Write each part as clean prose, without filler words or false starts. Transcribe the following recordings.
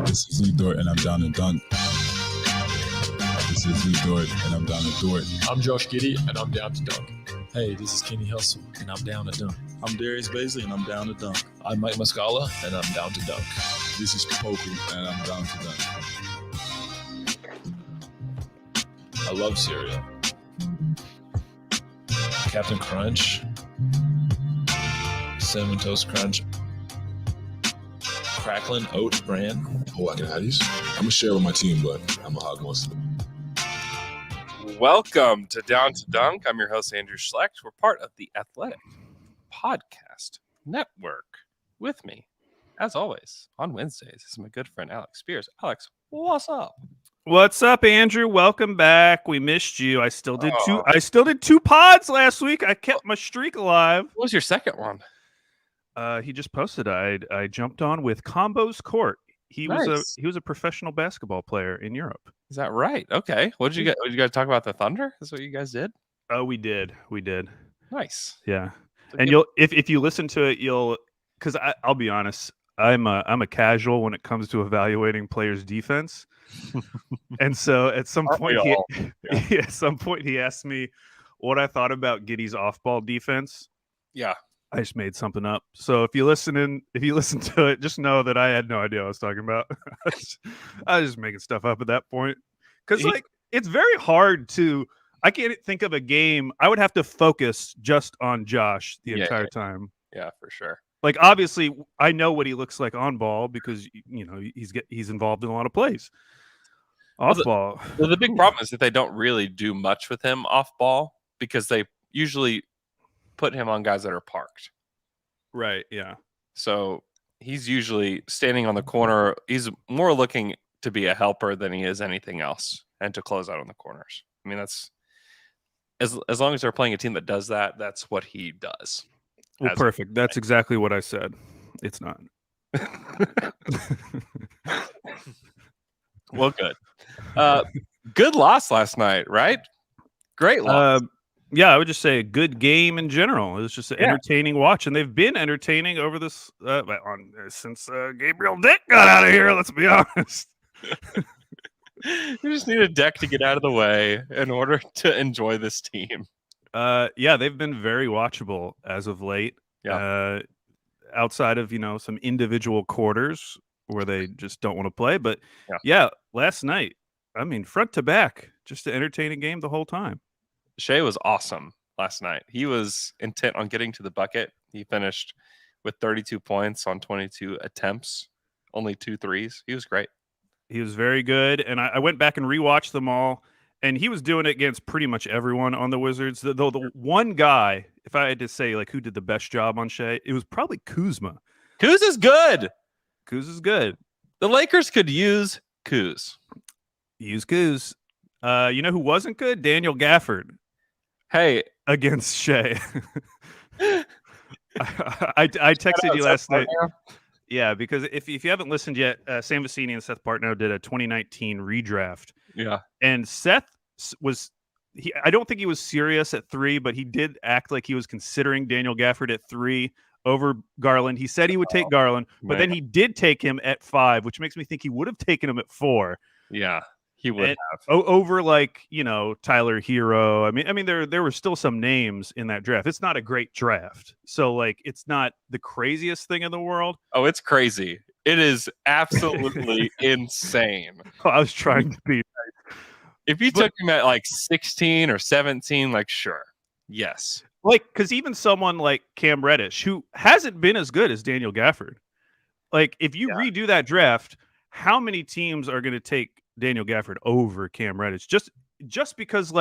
This is Dort, and I'm down to dunk. This is Dort, and I'm down to Dort. I'm Josh Giddey, and I'm down to dunk. Hey, this is Kenny Hustle, and I'm down to dunk. I'm Darius Bazley, and I'm down to dunk. I'm Mike Muscala, and I'm down to dunk. This is Poku, and I'm down to dunk. I love cereal. Captain Crunch, Cinnamon Toast Crunch, Cracklin' Oat Bran. Oh, I can have these. I'm gonna share with my team, but I'm gonna hog most of them. Welcome to Down to Dunk. I'm your host, Andrew Schlecht. We're part of the Athletic Podcast Network. With me, as always, on Wednesdays is my good friend, Alex Spears. Alex, what's up? What's up, Andrew? Welcome back. We missed you. I still did two pods last week. I kept my streak alive. What was your second one? He just posted. I jumped on with Combos Court. He was a professional basketball player in Europe. Is that right? Okay. What did you guys talk about? The Thunder? That's what you guys did? Oh, we did. Nice. Yeah. And if you listen to it, because I'll be honest, I'm a casual when it comes to evaluating players' defense. And so at some point he asked me what I thought about Giddey's off-ball defense. Yeah. I just made something up. So if you listen to it, just know that I had no idea what I was talking about. I was just making stuff up at that point. Because it's very hard I can't think of a game. I would have to focus just on Josh the entire time. Yeah, for sure. Like, obviously, I know what he looks like on ball because he's involved in a lot of plays. Off ball. The big problem is that they don't really do much with him off ball because they usually put him on guys that are parked. Right, yeah. So he's usually standing on the corner. He's more looking to be a helper than he is anything else and to close out on the corners. I mean, that's as long as they're playing a team that does that, that's what he does. Well, perfect. That's exactly what I said. It's not. Well, good. Good loss last night, right? Great loss. Yeah, I would just say a good game in general. It was just an entertaining watch, and they've been entertaining over this since Gabriel Dick got out of here. Let's be honest. You just need a deck to get out of the way in order to enjoy this team. Yeah, they've been very watchable as of late. Yeah. Outside of some individual quarters where they just don't want to play, but yeah, last night, I mean, front to back, just an entertaining game the whole time. Shai was awesome last night. He was intent on getting to the bucket. He finished with 32 points on 22 attempts, only 2 threes. He was great. He was very good, and I went back and rewatched them all, and he was doing it against pretty much everyone on the Wizards. Though the one guy, if I had to say who did the best job on Shai, it was probably Kuzma. Kuz is good. Kuz is good. The Lakers could use Kuz. Use Kuz. You know who wasn't good? Daniel Gafford. Hey, against Shai. I texted you last night. Yeah, because if you haven't listened yet, Sam Vecini and Seth Partnow did a 2019 redraft. Yeah. And Seth I don't think he was serious at 3, but he did act like he was considering Daniel Gafford at 3 over Garland. He said he would take Garland, but then he did take him at 5, which makes me think he would have taken him at 4. Yeah. He would have over Tyler Hero. I mean, there were still some names in that draft. It's not a great draft, so it's not the craziest thing in the world. Oh, it's crazy! It is absolutely insane. I was trying to be nice. If you took him at 16 or 17, sure, yes. Because even someone like Cam Reddish, who hasn't been as good as Daniel Gafford, if you redo that draft, how many teams are going to take Daniel Gafford over Cam Reddish? Just because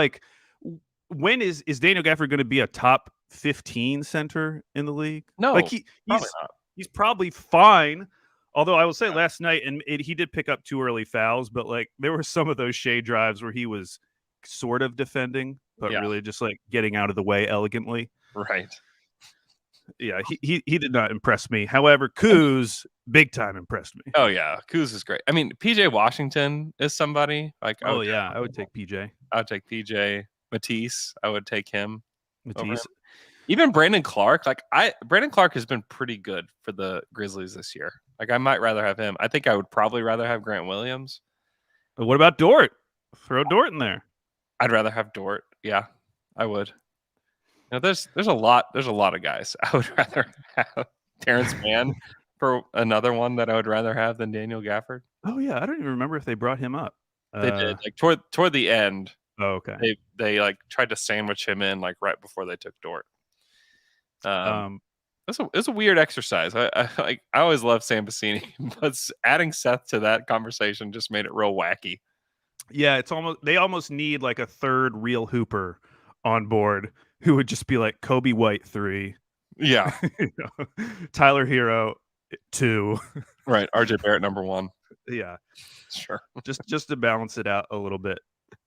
when is Daniel Gafford going to be a top 15 center in the league? No, he's probably fine. Although I will say last night, and he did pick up 2 early fouls, but there were some of those Shai drives where he was sort of defending, but really just getting out of the way elegantly. Right. Yeah, he did not impress me. However, Kuz big time impressed me. Oh yeah, Kuz is great. I mean, PJ Washington is somebody I would take PJ. I would take PJ. Matisse, I would take him. Matisse. Even Brandon Clark. Brandon Clark has been pretty good for the Grizzlies this year. Like I might rather have him. I think I would probably rather have Grant Williams. But what about Dort? Throw Dort in there. I'd rather have Dort. Yeah, I would. There's a lot of guys I would rather have. Terrence Mann for another one that I would rather have than Daniel Gafford. Oh yeah, I don't even remember if they brought him up. They did. Like toward the end. Oh, okay. They like tried to sandwich him in like right before they took Dort. It's a weird exercise. I always love Sam Bassini, but adding Seth to that conversation just made it real wacky. Yeah, they almost need like a third real hooper on board who would just be like Kobe White 3. Yeah. Tyler Hero 2. Right. RJ Barrett number 1. Yeah. Sure. just to balance it out a little bit.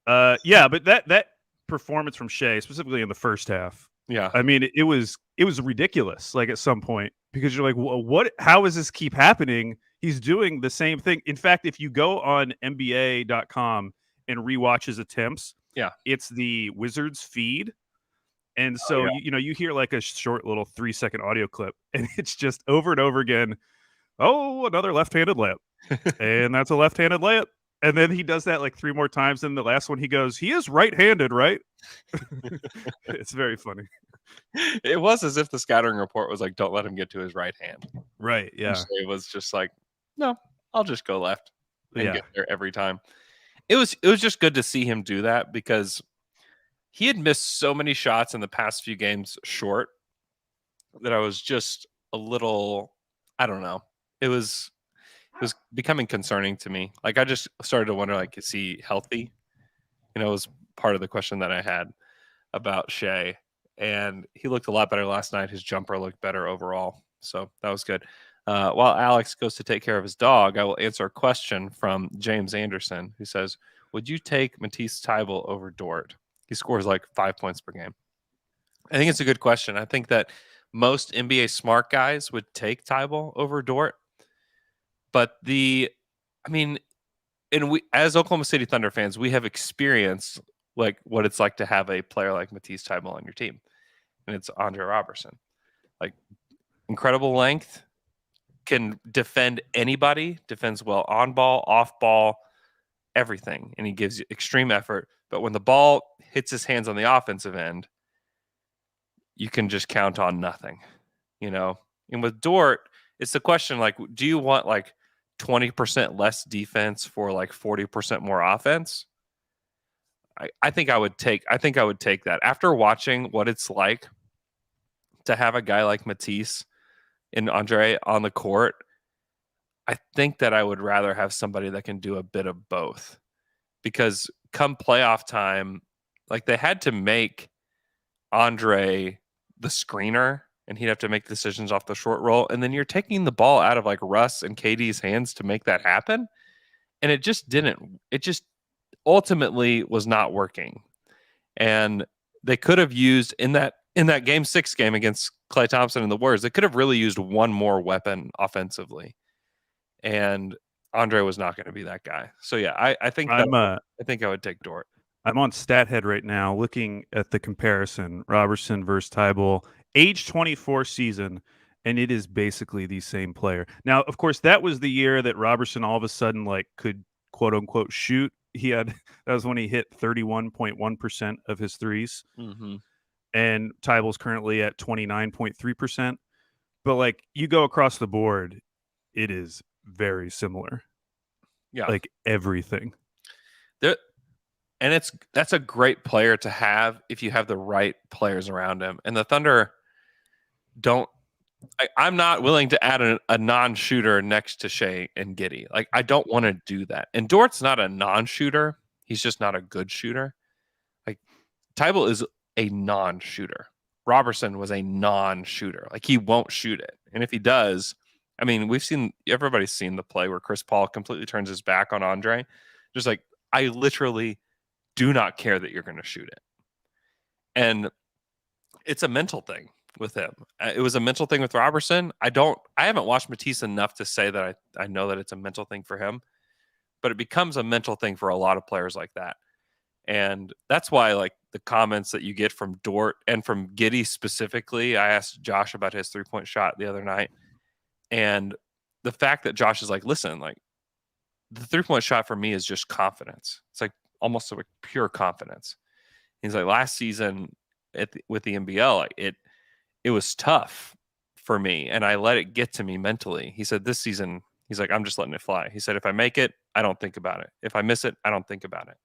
Yeah, but that performance from Shai, specifically in the first half. Yeah. I mean, it was ridiculous, like at some point, because you're like, what? How does this keep happening? He's doing the same thing. In fact, if you go on NBA.com and rewatch his attempts, it's the Wizards feed. And so, you hear like a short little 3-second audio clip, and it's just over and over again. Oh, another left-handed layup. And that's a left-handed layup. And then he does that like 3 more times. And the last one, he goes, he is right-handed, right? It's very funny. It was as if the scattering report was like, don't let him get to his right hand. Right. Yeah. It was just like, no, I'll just go left and get there every time. It was just good to see him do that because he had missed so many shots in the past few games short that I was just a little, I don't know. It was becoming concerning to me. Like I just started to wonder, like, is he healthy? It was part of the question that I had about Shai. And he looked a lot better last night. His jumper looked better overall. So that was good. While Alex goes to take care of his dog, I will answer a question from James Anderson, who says, would you take Matisse Thybulle over Dort? He scores like 5 points per game. I think it's a good question. I think that most NBA smart guys would take Thybulle over Dort. But as Oklahoma City Thunder fans, we have experienced like what it's like to have a player like Matisse Thybulle on your team. And it's Andre Robertson. Like incredible length, can defend anybody, defends well on ball, off ball, everything. And he gives you extreme effort. But when the ball hits his hands on the offensive end, you can just count on nothing, And with Dort, it's the question, like, do you want like 20% less defense for like 40% more offense? I think I would take that. After watching what it's like to have a guy like Matisse and Andre on the court, I think that I would rather have somebody that can do a bit of both. Because come playoff time, like they had to make Andre the screener, and he'd have to make decisions off the short roll. And then you're taking the ball out of like Russ and KD's hands to make that happen. And it just ultimately was not working. And they could have used in that game 6 game against Klay Thompson and the Warriors, they could have really used one more weapon offensively. And Andre was not going to be that guy. So yeah, I think I would take Dort. I'm on StatHead right now looking at the comparison, Robertson versus Thybulle, age 24 season, and it is basically the same player. Now, of course, that was the year that Robertson all of a sudden like could quote unquote shoot. That was when he hit 31.1% of his threes. Mm-hmm. And Tybulle's currently at 29.3%. But like you go across the board, it is very similar. Yeah. Like everything. And that's a great player to have if you have the right players around him. And the Thunder I'm not willing to add a non-shooter next to Shai and Giddey. Like, I don't want to do that. And Dort's not a non-shooter. He's just not a good shooter. Like, Thybulle is a non-shooter. Robertson was a non-shooter. Like, he won't shoot it. And if he does, I mean, everybody's seen the play where Chris Paul completely turns his back on Andre. Just like, I literally do not care that you're going to shoot it. And it's a mental thing with him. It was a mental thing with Robertson. I haven't watched Matisse enough to say that I know that it's a mental thing for him, but it becomes a mental thing for a lot of players like that. And that's why, like, the comments that you get from Dort and from Giddey specifically, I asked Josh about his 3-point shot the other night, and the fact that Josh is like, listen, like the 3-point shot for me is just confidence. It's like almost like pure confidence. He's like, last season with the NBL, like it was tough for me, and I let it get to me mentally. He said this season, he's like, I'm just letting it fly. He said, if I make it, I don't think about it. If I miss it, I don't think about it.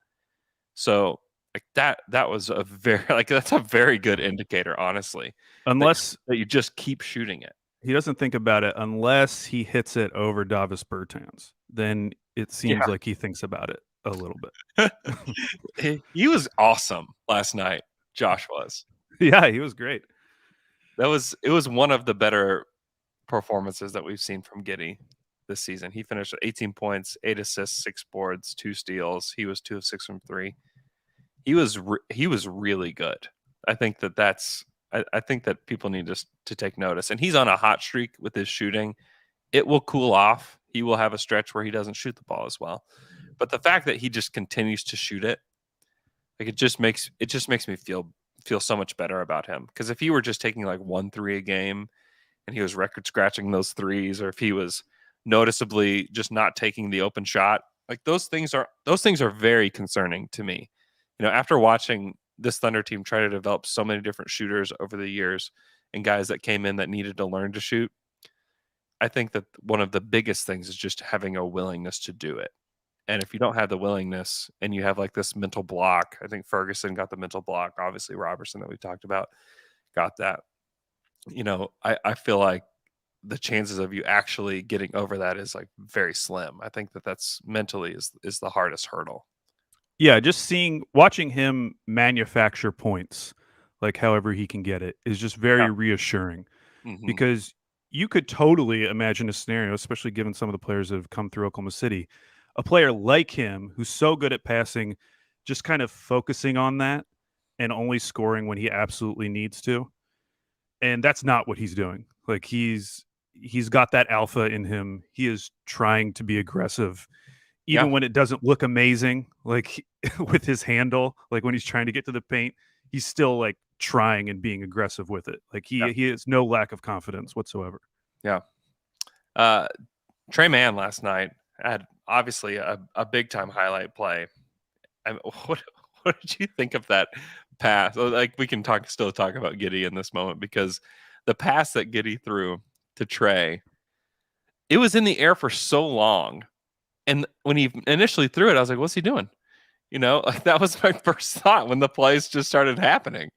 So like that was a very that's a very good indicator, honestly. Unless that you just keep shooting it. he doesn't think about it unless he hits it over Davis Bertans. Then it seems like he thinks about it a little bit. He was awesome last night. Josh was. Yeah, he was great. It was one of the better performances that we've seen from Giddey this season. He finished with 18 points, 8 assists, 6 boards, 2 steals. He was 2 of 6 from 3. He was really good. I think I think that people need to take notice. And he's on a hot streak with his shooting. It will cool off. He will have a stretch where he doesn't shoot the ball as well. But the fact that he just continues to shoot it, like it just makes me feel so much better about him. Because if he were just taking like 1 3 a game and he was record scratching those threes, or if he was noticeably just not taking the open shot, like those things are very concerning to me. You know, after watching this Thunder team try to develop so many different shooters over the years and guys that came in that needed to learn to shoot, I think that one of the biggest things is just having a willingness to do it. And if you don't have the willingness and you have like this mental block, I think Ferguson got the mental block. Obviously, Robertson that we talked about got that. You know, I feel like the chances of you actually getting over that is like very slim. I think that's mentally is the hardest hurdle. Yeah, just watching him manufacture points, like however he can get it, is just very reassuring. Mm-hmm. Because you could totally imagine a scenario, especially given some of the players that have come through Oklahoma City, a player like him who's so good at passing, just kind of focusing on that and only scoring when he absolutely needs to. And that's not what he's doing. Like he's got that alpha in him. He is trying to be aggressive, even when it doesn't look amazing, like with his handle, like when he's trying to get to the paint, he's still like trying and being aggressive with it. Like he has no lack of confidence whatsoever. Yeah. Trey Mann last night had obviously a big time highlight play. What did you think of that pass? Like we can still talk about Giddey in this moment, because the pass that Giddey threw to Trey, it was in the air for so long. And when he initially threw it, I was like, what's he doing? You know, like that was my first thought when the plays just started happening.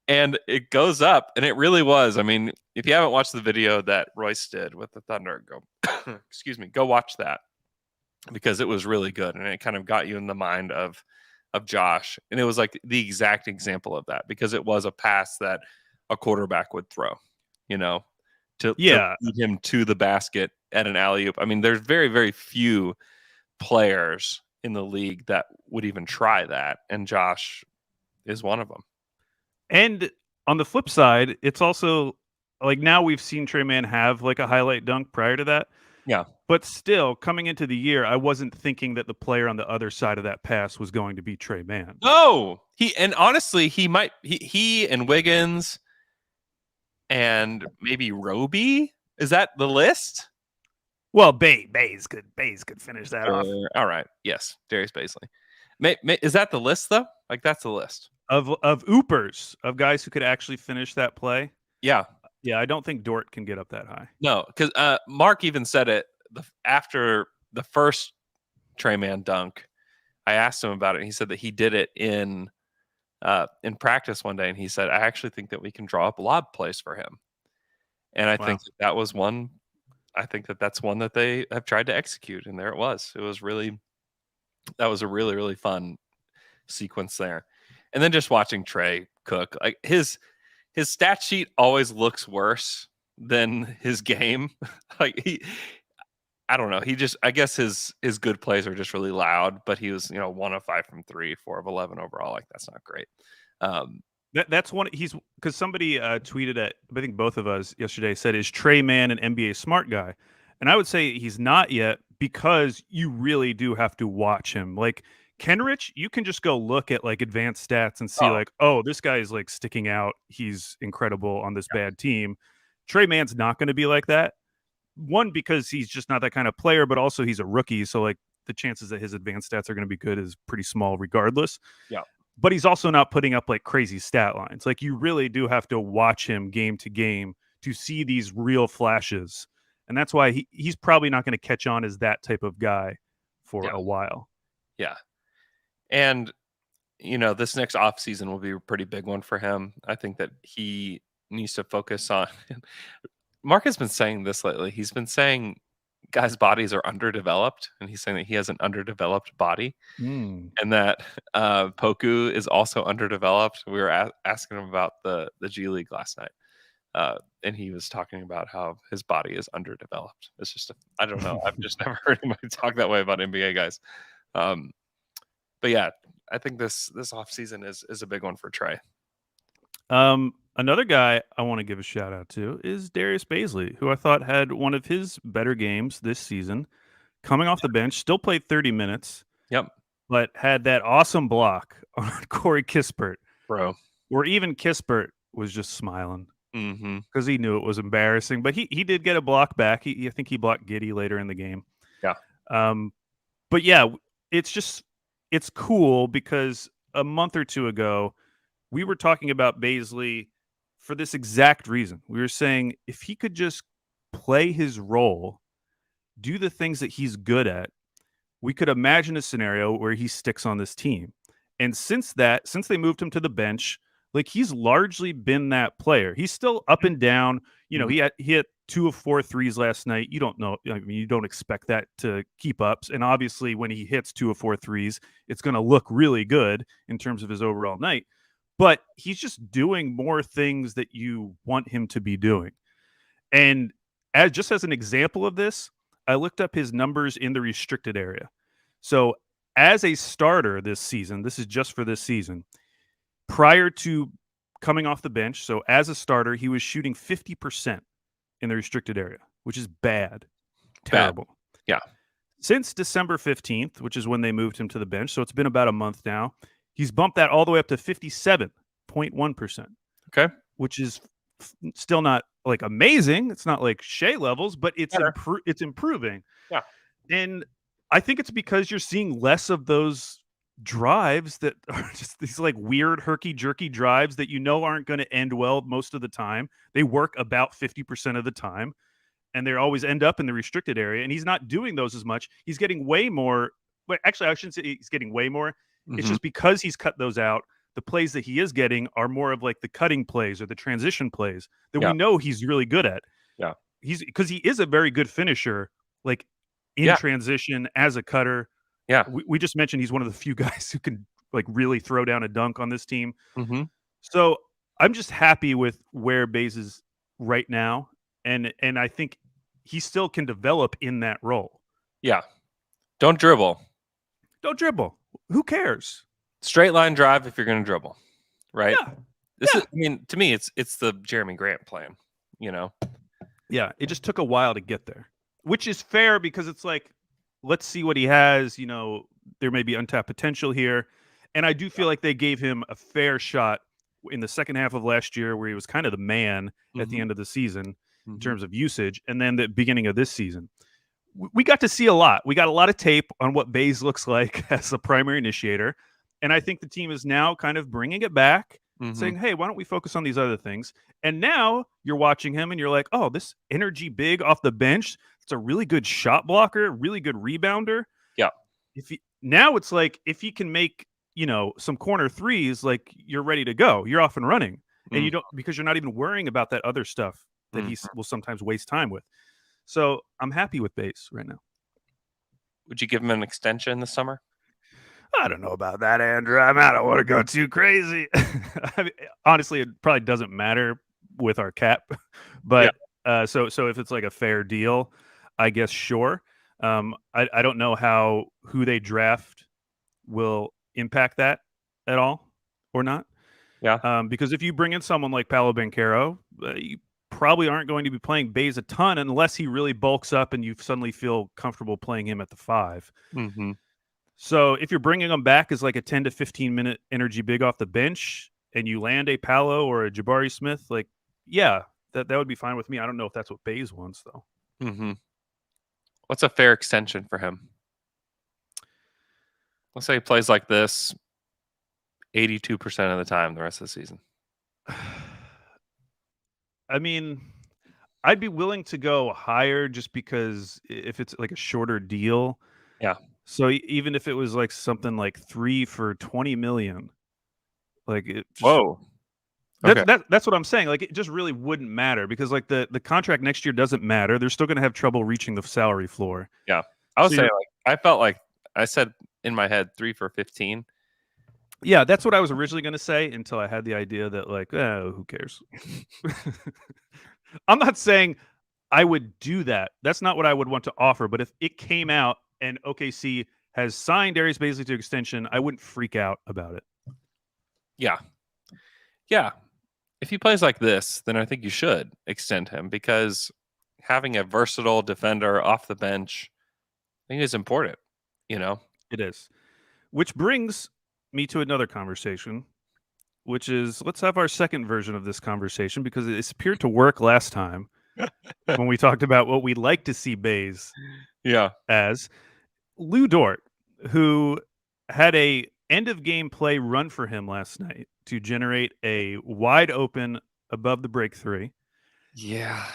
And it goes up, and it really was. I mean, if you haven't watched the video that Royce did with the Thunder, go watch that, because it was really good. And it kind of got you in the mind of Josh. And it was like the exact example of that, because it was a pass that a quarterback would throw, you know, to lead him to the basket at an alley-oop. I mean, there's very, very few players in the league that would even try that. And Josh is one of them. And on the flip side, it's also like now we've seen Trey Mann have like a highlight dunk prior to that. Yeah. But still, coming into the year, I wasn't thinking that the player on the other side of that pass was going to be Trey Mann. No, honestly, he and Wiggins and maybe Roby. Is that the list? Well, Bays could finish that off. All right. Yes. Darius Bazley. Is that the list though? Like that's the list of oopers, of guys who could actually finish that play. Yeah. Yeah. I don't think Dort can get up that high. No, because Mark even said it after the first Trey Mann dunk. I asked him about it, and he said that he did it in practice one day, and he said, I actually think that we can draw up lob plays for him. And I think that was one. I think that's one that they have tried to execute, and there it was. That was a really, really fun sequence there. And then just watching Trey cook, like his stat sheet always looks worse than his game. Like I don't know. I guess his good plays are just really loud, but he was, 1 of 5 from 3, 4 of 11 overall. Like that's not great. That's one. Because somebody tweeted at, I think both of us yesterday, said, is Trey Mann an NBA smart guy? And I would say he's not yet, because you really do have to watch him. Like Kenrich, you can just go look at like advanced stats and see this guy is like sticking out. He's incredible on this bad team. Trey Mann's not going to be like that, one, because he's just not that kind of player, but also he's a rookie. So like the chances that his advanced stats are going to be good is pretty small regardless. Yeah. But he's also not putting up like crazy stat lines. Like you really do have to watch him game to game to see these real flashes. And that's why he's probably not going to catch on as that type of guy for a while. Yeah. And, this next offseason will be a pretty big one for him. I think that he needs to focus on. Mark has been saying this lately. He's been saying guys' bodies are underdeveloped, and he's saying that he has an underdeveloped body, and that Poku is also underdeveloped. We were asking him about the G League last night, and he was talking about how his body is underdeveloped. It's just, I don't know. I've just never heard anybody talk that way about NBA guys. But yeah, I think this offseason is a big one for Trey. Another guy I want to give a shout out to is Darius Bazley, who I thought had one of his better games this season. Coming off the bench, still played 30 minutes. Yep. But had that awesome block on Corey Kispert. Bro. Where even Kispert was just smiling. Mm-hmm. Because he knew it was embarrassing. But he did get a block back. I think he blocked Giddey later in the game. Yeah. But yeah, it's cool because a month or two ago, we were talking about Bazley for this exact reason. We were saying if he could just play his role, do the things that he's good at, we could imagine a scenario where he sticks on this team. And since they moved him to the bench, like he's largely been that player. He's still up and down. He hit 2 of 4 threes last night. You don't know. I mean, you don't expect that to keep up. And obviously when he hits 2 of 4 threes, it's going to look really good in terms of his overall night. But he's just doing more things that you want him to be doing. And as an example of this, I looked up his numbers in the restricted area. So as a starter this season, this is just for this season, prior to coming off the bench, so as a starter, he was shooting 50% in the restricted area, which is bad. Terrible. Yeah. Since December 15th, which is when they moved him to the bench, so it's been about a month now, he's bumped that all the way up to 57.1%. Okay. Which is still not like amazing. It's not like Shai levels, but it's improving. Yeah. And I think it's because you're seeing less of those drives that are just these like weird herky-jerky drives that aren't going to end well most of the time. They work about 50% of the time, and they always end up in the restricted area. And he's not doing those as much. He's getting way more. But actually, I shouldn't say he's getting way more. It's just because he's cut those out. The plays that he is getting are more of like the cutting plays or the transition plays that we know he's really good at. Yeah. Because he is a very good finisher, like in transition as a cutter. Yeah. We just mentioned he's one of the few guys who can like really throw down a dunk on this team. Mm-hmm. So I'm just happy with where Baze is right now. And I think he still can develop in that role. Yeah. Don't dribble. Who cares? Straight line drive if you're going to dribble, right? Yeah. This is, I mean, to me, it's the Jeremy Grant plan, Yeah, it just took a while to get there, which is fair because it's like, let's see what he has. There may be untapped potential here. And I do feel like they gave him a fair shot in the second half of last year where he was kind of the man at the end of the season in terms of usage. And then the beginning of this season, we got to see a lot. We got a lot of tape on what Baze looks like as a primary initiator. And I think the team is now kind of bringing it back, saying, hey, why don't we focus on these other things? And now you're watching him and you're like, oh, this energy big off the bench. It's a really good shot blocker, really good rebounder. Yeah. Now it's like if he can make, some corner threes, like you're ready to go. You're off and running. And you don't, because you're not even worrying about that other stuff that he will sometimes waste time with. So I'm happy with Baze right now. Would you give him an extension this summer? I don't know about that, Andrew. I don't want to go too crazy. I mean, honestly, it probably doesn't matter with our cap, but so if it's like a fair deal, I guess sure. I don't know who they draft will impact that at all or not. Yeah. Because if you bring in someone like Paolo Banchero, you probably aren't going to be playing Baze a ton unless he really bulks up and you suddenly feel comfortable playing him at the 5. Mm-hmm. So if you're bringing them back as like a 10 to 15 minute energy big off the bench and you land a Paolo or a Jabari Smith, like, yeah, that would be fine with me. I don't know if that's what Baze wants, though. Mm-hmm. What's a fair extension for him? Let's say he plays like this 82% of the time the rest of the season. I mean, I'd be willing to go higher just because if it's like a shorter deal. Yeah. So even if it was like something like 3 for $20 million, like it just, Whoa. Okay. that's what I'm saying. Like it just really wouldn't matter because like the contract next year doesn't matter. They're still going to have trouble reaching the salary floor. Yeah. I would So say you're- like I felt like I said in my head 3 for 15. Yeah, that's what I was originally going to say until I had the idea that like, who cares? I'm not saying I would do that. That's not what I would want to offer. But if it came out and OKC has signed Darius Bazley to extension, I wouldn't freak out about it. Yeah. Yeah. If he plays like this, then I think you should extend him because having a versatile defender off the bench, I think is important, you know? It is. Which brings me to another conversation, which is let's have our second version of this conversation because it appeared to work last time when we talked about what we'd like to see Baze Yeah. as. Lou Dort, who had a end of game play run for him last night to generate a wide open above the break three. Yeah.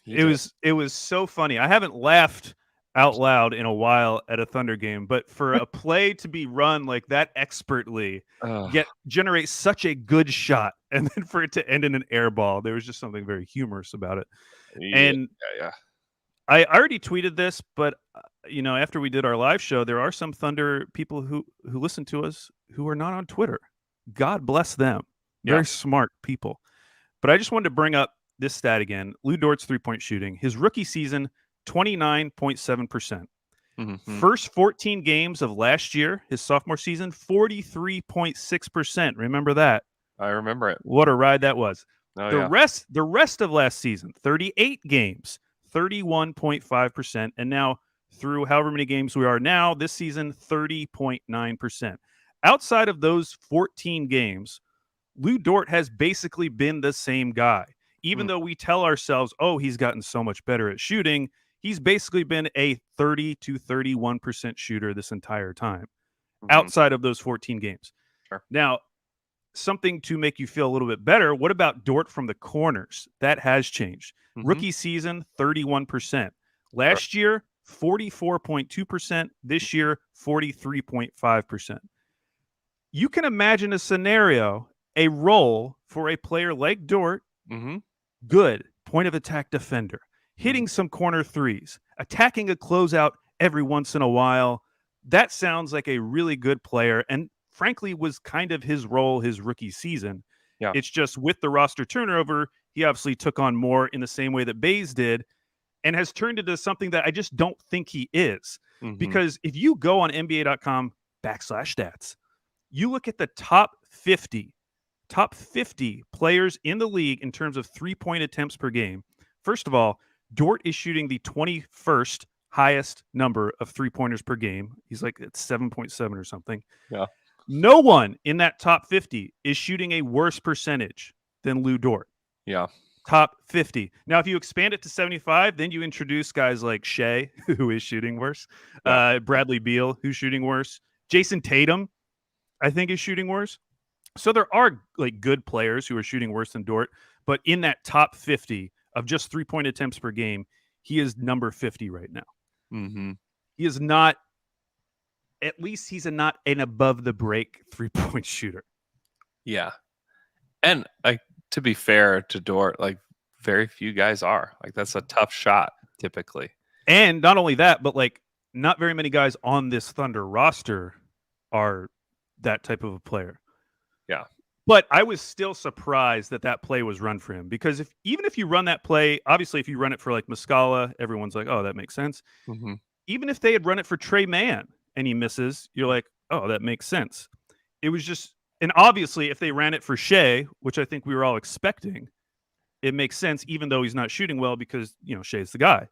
It was so funny. I haven't laughed out loud in a while at a Thunder game, but for a play to be run like that expertly, generate such a good shot, and then for it to end in an air ball, there was just something very humorous about it. And I already tweeted this, but after we did our live show, there are some Thunder people who listen to us who are not on Twitter. God bless them. Very smart people. But I just wanted to bring up this stat again. Lou Dort's three-point shooting. His rookie season, 29.7%. Mm-hmm. First 14 games of last year, his sophomore season, 43.6%. Remember that? I remember it. What a ride that was. Oh, the rest of last season, 38 games, 31.5%. And now through however many games we are now, this season, 30.9%. Outside of those 14 games, Lou Dort has basically been the same guy. Even though we tell ourselves, oh, he's gotten so much better at shooting, he's basically been a 30 to 31% shooter this entire time, outside of those 14 games. Sure. Now, something to make you feel a little bit better, what about Dort from the corners? That has changed. Rookie season, 31%. Last year, 44.2%. This year, 43.5%. You can imagine a scenario, a role for a player like Dort, good point of attack defender, hitting some corner threes, attacking a closeout every once in a while. That sounds like a really good player and frankly was kind of his role his rookie season. Yeah. It's just with the roster turnover, he obviously took on more in the same way that Baze did and has turned into something that I just don't think he is. Because if you go on NBA.com/stats, you look at the top 50 players in the league in terms of three-point attempts per game. First of all, Dort is shooting the 21st highest number of three-pointers per game. He's like at 7.7 or something. Yeah. No one in that top 50 is shooting a worse percentage than Lou Dort. Yeah. Top 50. Now, if you expand it to 75, then you introduce guys like Shai, who is shooting worse. Bradley Beal, who's shooting worse. Jason Tatum, I think, is shooting worse. So there are like good players who are shooting worse than Dort, but in that top 50 of just three-point attempts per game, he is number 50 right now. He is not, at least he's not an above the break three-point shooter. Yeah. And like to be fair to Dort, like very few guys are. Like that's a tough shot typically. And not only that, but like not very many guys on this Thunder roster are that type of a player. Yeah. But I was still surprised that play was run for him because even if you run that play, obviously if you run it for like Muscala, everyone's like, oh, that makes sense. Even if they had run it for Trey Mann and he misses, you're like, oh, that makes sense. It was just, and obviously if they ran it for Shai, which I think we were all expecting, it makes sense even though he's not shooting well because, Shai's the guy.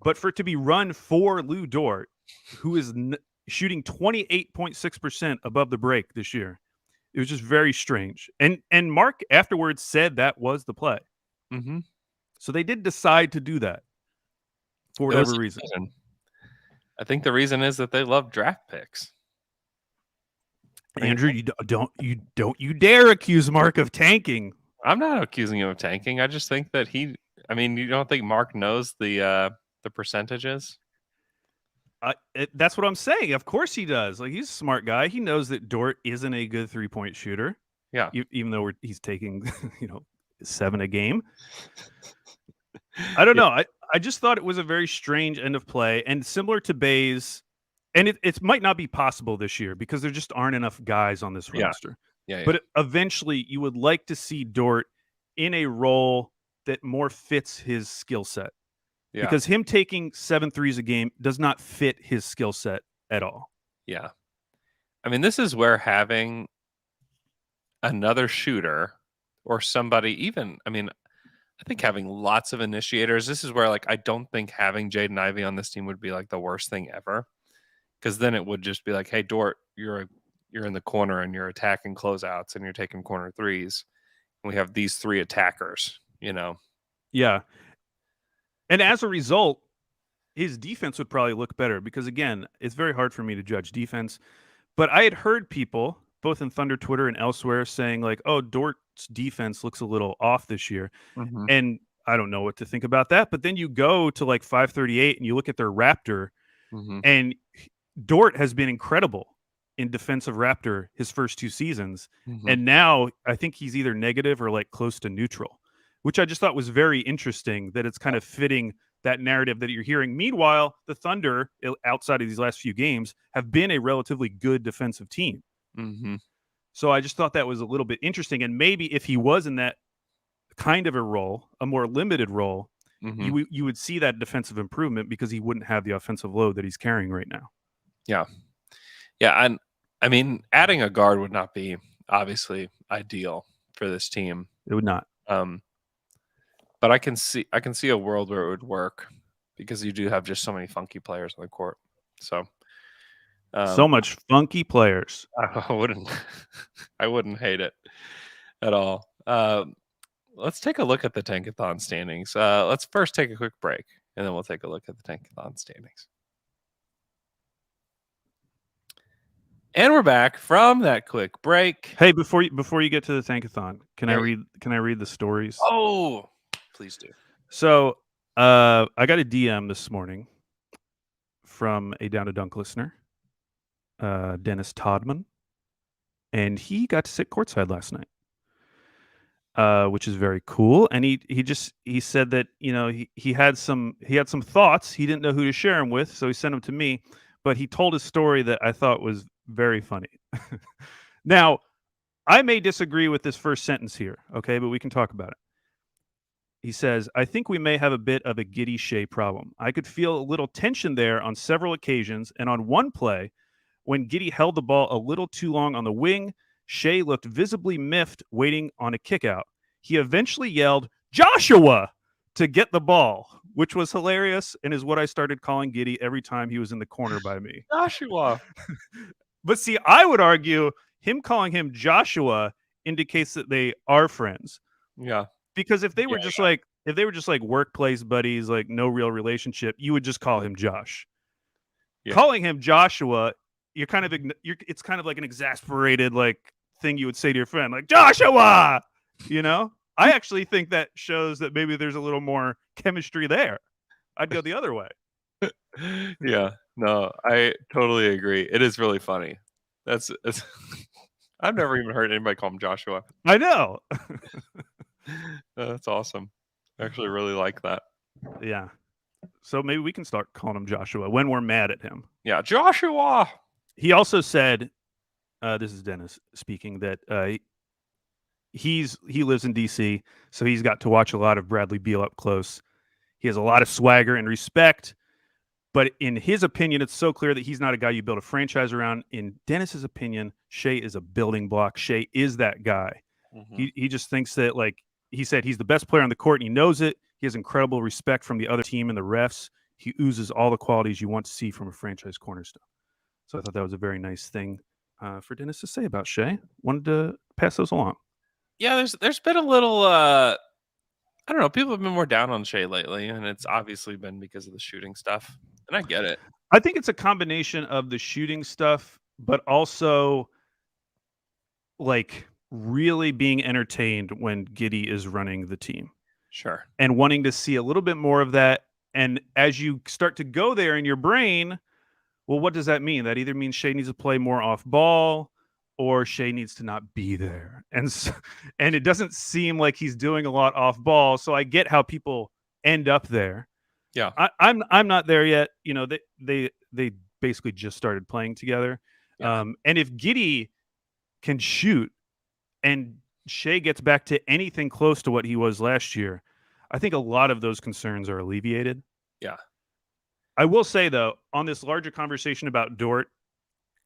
But for it to be run for Lou Dort, who is shooting 28.6% above the break this year, it was just very strange. And Mark afterwards said that was the play. So they did decide to do that. for It was whatever a reason. I think the reason is that they love draft picks. Andrew, you don't dare accuse Mark of tanking. I'm not accusing him of tanking. I just think that you don't think Mark knows the percentages? That's what I'm saying. Of course he does. Like, he's a smart guy. He knows that Dort isn't a good 3-point shooter. Yeah. Even though he's taking 7 a game. I don't know. I just thought it was a very strange end of play, and similar to Bays, and it might not be possible this year because there just aren't enough guys on this roster. Yeah. But eventually you would like to see Dort in a role that more fits his skill set. Yeah. Because him taking 7 threes a game does not fit his skill set at all. Yeah. I mean, this is where having another shooter or somebody I think having lots of initiators, this is where I don't think having Jaden Ivey on this team would be the worst thing ever. Because then it would just be hey, Dort, you're in the corner and you're attacking closeouts and you're taking corner threes. And we have these 3 attackers, Yeah. And as a result, his defense would probably look better because, again, it's very hard for me to judge defense. But I had heard people, both in Thunder Twitter and elsewhere, saying oh, Dort's defense looks a little off this year. Mm-hmm. And I don't know what to think about that. But then you go to 538 and you look at their Raptor, mm-hmm. and Dort has been incredible in defensive Raptor his first 2 seasons. Mm-hmm. And now I think he's either negative or close to neutral, which I just thought was very interesting that it's kind of fitting that narrative that you're hearing. Meanwhile, the Thunder, outside of these last few games, have been a relatively good defensive team. Mm-hmm. So I just thought that was a little bit interesting. And maybe if he was in that kind of a role, a more limited role, mm-hmm. you would see that defensive improvement because he wouldn't have the offensive load that he's carrying right now. Yeah. Yeah. And I mean, adding a guard would not be obviously ideal for this team. It would not. But I can see a world where it would work because you do have just so many funky players on the court. So so much funky players. I wouldn't hate it at all. Let's take a look at the Tankathon standings. Let's first take a quick break, and then we'll take a look at the Tankathon standings. And we're back from that quick break. Hey, before you get to the Tankathon, can I read the stories? Oh, please do. So, I got a DM this morning from a Down to Dunk listener, Dennis Todman, and he got to sit courtside last night, which is very cool. And he said that he had some thoughts. He didn't know who to share them with, so he sent them to me. But he told a story that I thought was very funny. Now, I may disagree with this first sentence here, okay, but we can talk about it. He says, I think we may have a bit of a Giddey Shai problem. I could feel a little tension there on several occasions, and on one play, when Giddey held the ball a little too long on the wing, Shai looked visibly miffed, waiting on a kickout. He eventually yelled, Joshua, to get the ball, which was hilarious and is what I started calling Giddey every time he was in the corner by me. Joshua. But see, I would argue him calling him Joshua indicates that they are friends. Yeah. Because if they were just like workplace buddies, like no real relationship, you would just call him Josh. Yeah. Calling him Joshua, it's kind of like an exasperated thing you would say to your friend, like Joshua. I actually think that shows that maybe there's a little more chemistry there. I'd go the other way. Yeah, no, I totally agree. It is really funny. I've never even heard anybody call him Joshua. I know. That's awesome. I actually really like that. Yeah. So maybe we can start calling him Joshua when we're mad at him. Yeah, Joshua. He also said, this is Dennis speaking, that he lives in DC, so he's got to watch a lot of Bradley Beal up close. He has a lot of swagger and respect, but in his opinion, it's so clear that he's not a guy you build a franchise around. In Dennis's opinion, Shai is a building block. Shai is that guy. Mm-hmm. He just thinks that, he said, he's the best player on the court, and he knows it. He has incredible respect from the other team and the refs. He oozes all the qualities you want to see from a franchise cornerstone. So I thought that was a very nice thing for Dennis to say about Shai. Wanted to pass those along. Yeah, there's been a little I don't know. People have been more down on Shai lately, and it's obviously been because of the shooting stuff. And I get it. I think it's a combination of the shooting stuff, but also like really being entertained when Giddey is running the team Sure. and wanting to see a little bit more of that. And as you start to go there in your brain, well, what does that mean? That either means Shai needs to play more off ball or Shai needs to not be there. And and it doesn't seem like he's doing a lot off ball. So I get how people end up there. Yeah. I'm not there yet. You know, they basically just started playing together. Yeah. And if Giddey can shoot and Shai gets back to anything close to what he was last year, I think a lot of those concerns are alleviated. Yeah. I will say though, on this larger conversation about Dort,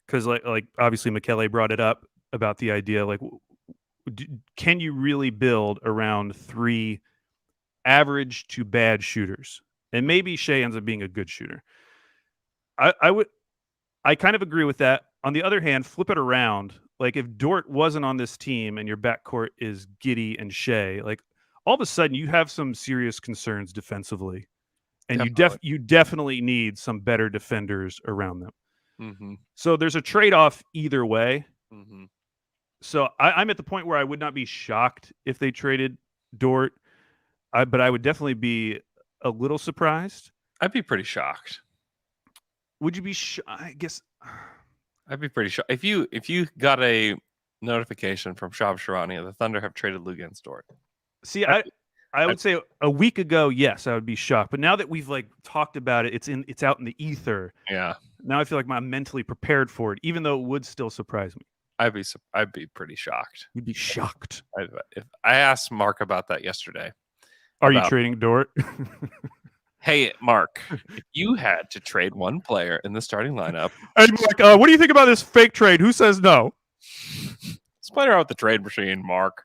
because like obviously Michele brought it up about the idea like, can you really build around 3 average to bad shooters? And maybe Shai ends up being a good shooter. I kind of agree with that. On the other hand, flip it around. Like if Dort wasn't on this team and your backcourt is Giddey and Shai, like all of a sudden you have some serious concerns defensively. And you definitely need some better defenders around them. Mm-hmm. So there's a trade-off either way. Mm-hmm. So I'm at the point where I would not be shocked if they traded Dort, but I would definitely be a little surprised. I'd be pretty shocked. Would you be? I guess I'd be pretty shocked if you got a notification from Shab Sharania, the Thunder have traded Luguentz Dort. See, I would say a week ago, yes, I would be shocked. But now that we've like talked about it, it's out in the ether. Yeah. Now I feel like I'm mentally prepared for it, even though it would still surprise me. I'd be pretty shocked. You'd be shocked. If I asked Mark about that yesterday. Are you trading Dort? Hey, Mark, if you had to trade one player in the starting lineup. Hey, Mark, what do you think about this fake trade? Who says no? Let's play around with the trade machine, Mark.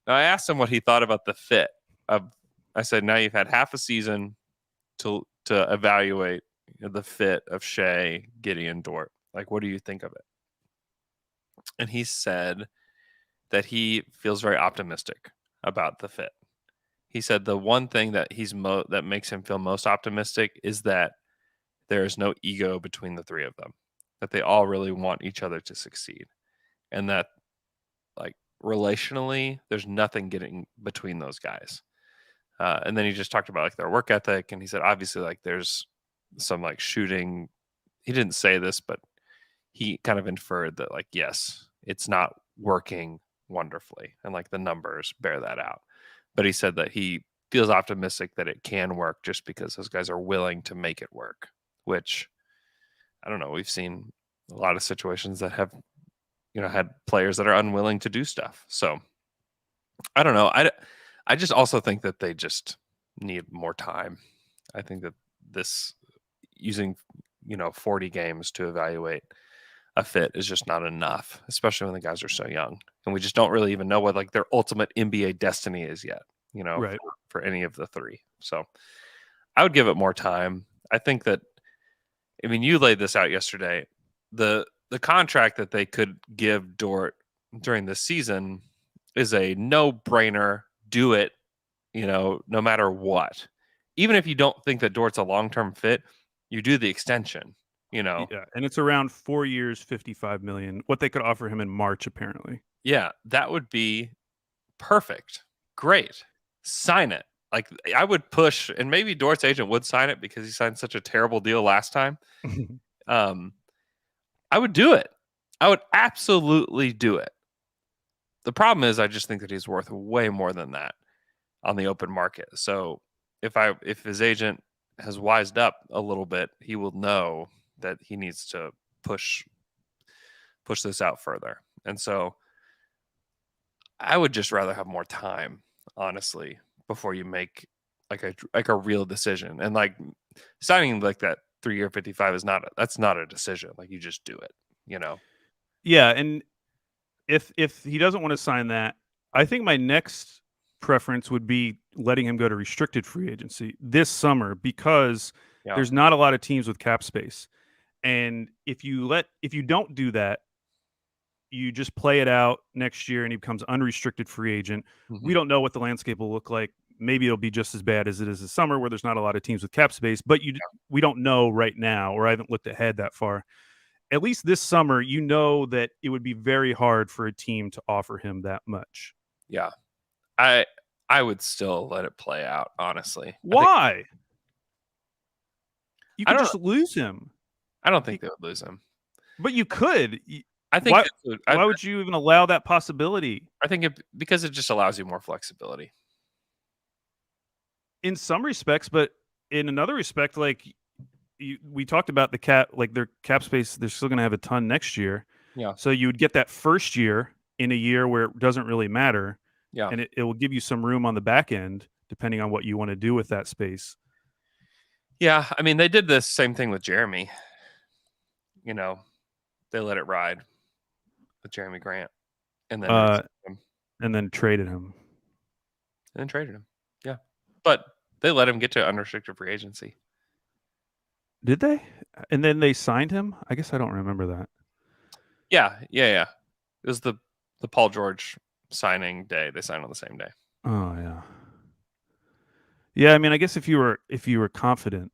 Now, I asked him what he thought about the fit. I said, now you've had half a season to evaluate the fit of Shai, Giddey, and Dort. Like, what do you think of it? And he said that he feels very optimistic about the fit. He said the one thing that that makes him feel most optimistic is that there is no ego between the three of them, that they all really want each other to succeed, and that like relationally, there's nothing getting between those guys. And then he just talked about like their work ethic, and he said obviously like there's some like shooting. He didn't say this, but he kind of inferred that like yes, it's not working wonderfully, and like the numbers bear that out. But he said that he feels optimistic that it can work just because those guys are willing to make it work, which I don't know. We've seen a lot of situations that have, had players that are unwilling to do stuff. So I don't know. I just also think that they just need more time. I think that this using, 40 games to evaluate a fit is just not enough, especially when the guys are so young. And we just don't really even know what like their ultimate NBA destiny is yet, right. for any of the three. So I would give it more time. I think that, you laid this out yesterday. The contract that they could give Dort during this season is a no-brainer. Do it, no matter what. Even if you don't think that Dort's a long-term fit, you do the extension. Yeah, and it's around 4 years, $55 million. What they could offer him in March, apparently. Yeah, that would be perfect. Great, sign it. Like I would push, and maybe Dort's agent would sign it because he signed such a terrible deal last time. I would do it. I would absolutely do it. The problem is, I just think that he's worth way more than that on the open market. So if his agent has wised up a little bit, he will know that he needs to push this out further. And so I would just rather have more time, honestly, before you make like a real decision. And like signing like that 3-year 55 that's not a decision. Like you just do it, Yeah, and if he doesn't want to sign that, I think my next preference would be letting him go to restricted free agency this summer because there's not a lot of teams with cap space. And if you don't do that, you just play it out next year and he becomes unrestricted free agent. Mm-hmm. We don't know what the landscape will look like maybe it'll be just as bad as it is this summer, where there's not a lot of teams with cap space. But we don't know right now, or I haven't looked ahead that far. At least this summer, you know that it would be very hard for a team to offer him that much. Yeah, I would still let it play out. Honestly, Why? You could just lose him. I don't think they would lose him. But you could. I think. Why would you even allow that possibility? I think because it just allows you more flexibility. In some respects, but in another respect, like we talked about the cap, like their cap space, they're still going to have a ton next year. Yeah. So you would get that first year in a year where it doesn't really matter. Yeah. And it will give you some room on the back end, depending on what you want to do with that space. Yeah. I mean, they did the same thing with Jeremy. You know, they let it ride with Jeremy Grant. And then traded him. Yeah. But they let him get to unrestricted free agency. Did they? And then they signed him? I guess I don't remember that. Yeah. It was the Paul George signing day. They signed on the same day. Oh yeah. Yeah, I mean, I guess if you were confident,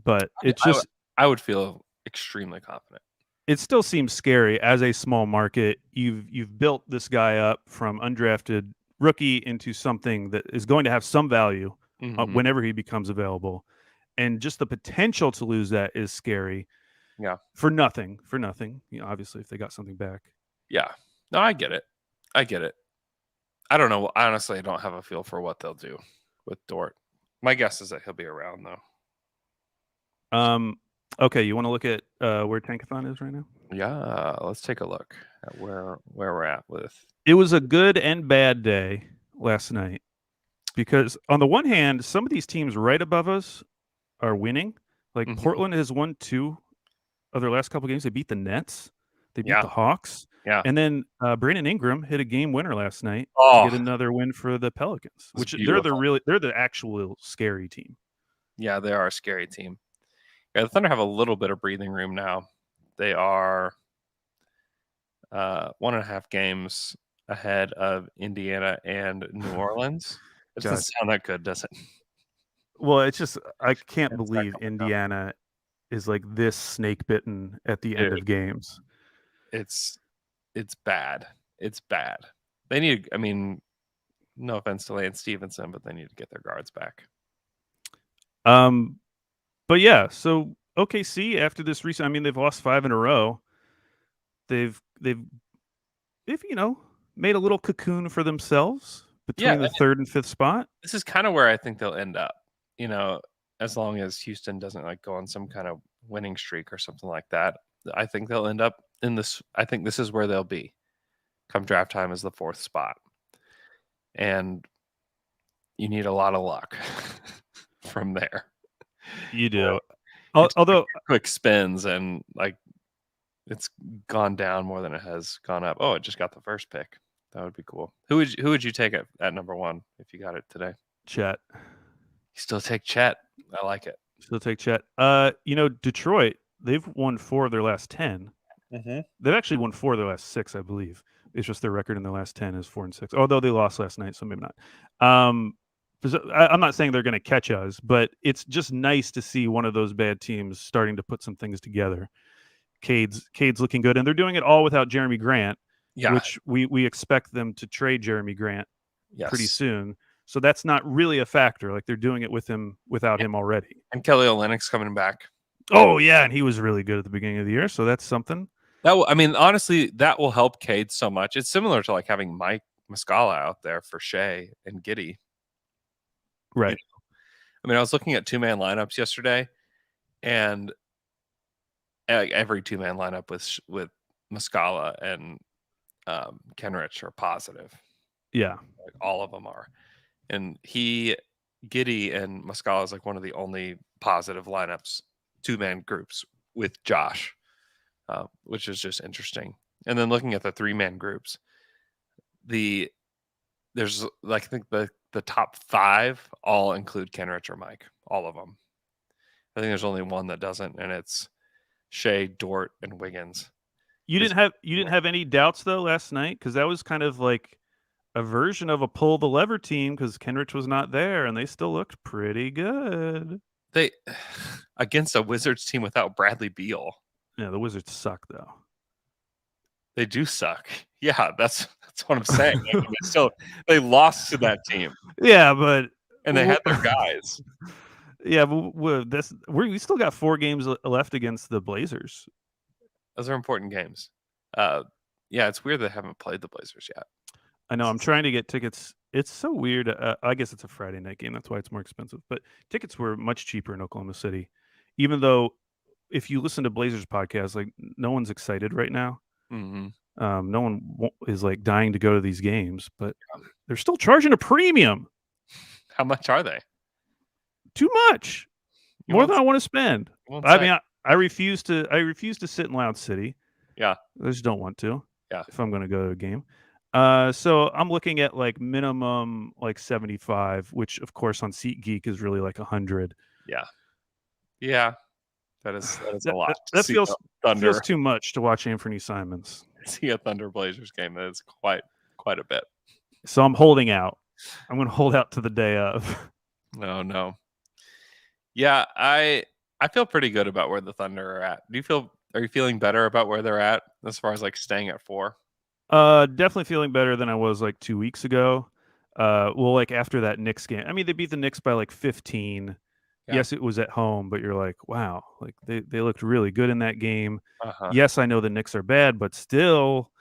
but it's just I would feel extremely confident. It still seems scary as a small market. You've built this guy up from undrafted rookie into something that is going to have some value whenever he becomes available. And just the potential to lose that is scary. Yeah. For nothing. You know, obviously, if they got something back. Yeah. No, I get it. I don't know. Honestly, I don't have a feel for what they'll do with Dort. My guess is that he'll be around, though. Okay, you want to look at where Tankathon is right now? Yeah, let's take a look at where we're at with. It was a good and bad day last night because on the one hand, some of these teams right above us are winning. Like Portland has won 2 of their last couple games. They beat the Nets. They beat the Hawks. Yeah. And then Brandon Ingram hit a game winner last night to get another win for the Pelicans, which they're the actual scary team. Yeah, they are a scary team. Yeah, the Thunder have a little bit of breathing room now. They are 1.5 games ahead of Indiana and New Orleans. It doesn't sound that good, does it? Well, it's just I can't believe Indiana is like this snake bitten at the end of games. It's bad. It's bad. They need. I mean, no offense to Lance Stevenson, but they need to get their guards back. But yeah, so OKC after this recent, I mean, they've lost 5 in a row. They've made a little cocoon for themselves between the 3rd and 5th spot. This is kind of where I think they'll end up. You know, as long as Houston doesn't like go on some kind of winning streak or something like that, I think they'll end up in this. I think this is where they'll be come draft time as the 4th spot. And you need a lot of luck from there. You do. Although quick spins and like it's gone down more than it has gone up. Oh, it just got the first pick. That would be cool. Who would you take at number 1 if you got it today? Chet. You still take Chet. I like it. Still take Chet. Detroit, they've won 4 of their last 10. They've actually won 4 of their last 6, I believe. It's just their record in their last 10 is 4-6. Although they lost last night, so maybe not. I'm not saying they're going to catch us, but it's just nice to see one of those bad teams starting to put some things together. Cade's looking good, and they're doing it all without Jeremy Grant, which we expect them to trade Jeremy Grant pretty soon. So that's not really a factor. Like they're doing it without him already. And Kelly Olynyk's coming back. Oh yeah, and he was really good at the beginning of the year, so that's something. Honestly, that will help Cade so much. It's similar to like having Mike Muscala out there for Shai and Giddey. Right. I mean, I was looking at 2-man lineups yesterday, and every 2-man lineup with Muscala and Kenrich are positive. Yeah, like all of them are. And Giddey and Muscala is like one of the only positive lineups, 2-man groups with Josh, which is just interesting. And then looking at the 3-man groups, there's like I think the top 5 all include Kenrich or Mike, all of them. I think there's only one that doesn't, and it's Shai, Dort, and Wiggins. You didn't have any doubts though last night, because that was kind of like a version of a pull the lever team because Kenrich was not there, and they still looked pretty good. They against a Wizards team without Bradley Beal. Yeah, the Wizards suck though. They do suck. Yeah, that's what I'm saying. I mean, they lost to that team. Yeah, but and they had their guys. Yeah, but we still got 4 games left against the Blazers. Those are important games. Yeah, it's weird they haven't played the Blazers yet. I know. I'm trying to get tickets. It's so weird. I guess it's a Friday night game. That's why it's more expensive. But tickets were much cheaper in Oklahoma City, even though if you listen to Blazers podcasts, like no one's excited right now. Mm-hmm. No one is like dying to go to these games, but they're still charging a premium. How much are they? Too much. More than I want to spend. I mean, I refuse to sit in Loud City. Yeah. I just don't want to. Yeah. If I'm going to go to a game. So I'm looking at like minimum like 75, which of course on SeatGeek is really like 100. Yeah. Yeah. That is a lot. That feels too much to watch Anthony Simons. See a Thunder Blazers game. That is quite a bit. So I'm holding out. I'm going to hold out to the day of. No. Yeah, I feel pretty good about where the Thunder are at. Are you feeling better about where they're at as far as like staying at 4? Definitely feeling better than I was like 2 weeks ago. Well, like after that Knicks game. I mean, they beat the Knicks by like 15. Yeah. Yes, it was at home, but you're like, wow, like they looked really good in that game. Uh-huh. Yes, I know the Knicks are bad, but still.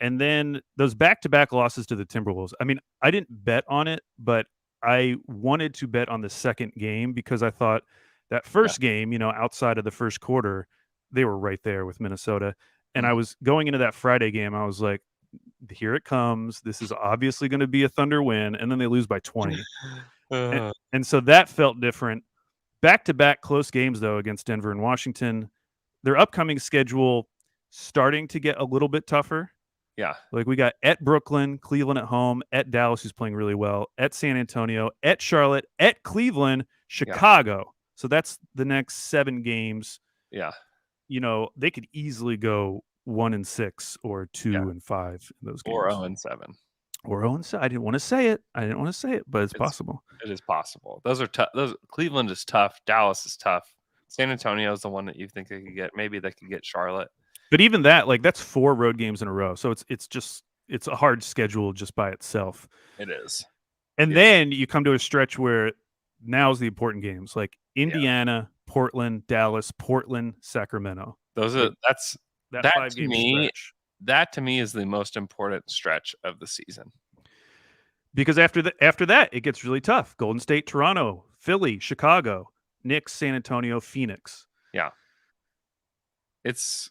And then those back-to-back losses to the Timberwolves. I mean, I didn't bet on it, but I wanted to bet on the second game because I thought that first game, outside of the first quarter, they were right there with Minnesota. And I was going into that Friday game, I was like, here it comes. This is obviously going to be a Thunder win. And then they lose by 20. And so that felt different. Back-to-back close games, though, against Denver and Washington. Their upcoming schedule starting to get a little bit tougher. Yeah. Like we got at Brooklyn, Cleveland at home, at Dallas, who's playing really well, at San Antonio, at Charlotte, at Cleveland, Chicago. Yeah. So that's the next 7 games. Yeah. They could easily go 1-6 or 2-5 in those games. Or 0-7. Or 0-7. I didn't want to say it, but it's possible. It is possible. Those are tough. Cleveland is tough. Dallas is tough. San Antonio is the one that you think they could get. Maybe they could get Charlotte. But even that, like that's 4 road games in a row. So it's a hard schedule just by itself. It is. And then you come to a stretch where now's the important games, like Indiana, Portland, Dallas, Portland, Sacramento. That 5-game stretch. That to me is the most important stretch of the season. Because after that, it gets really tough. Golden State, Toronto, Philly, Chicago, Knicks, San Antonio, Phoenix. Yeah. It's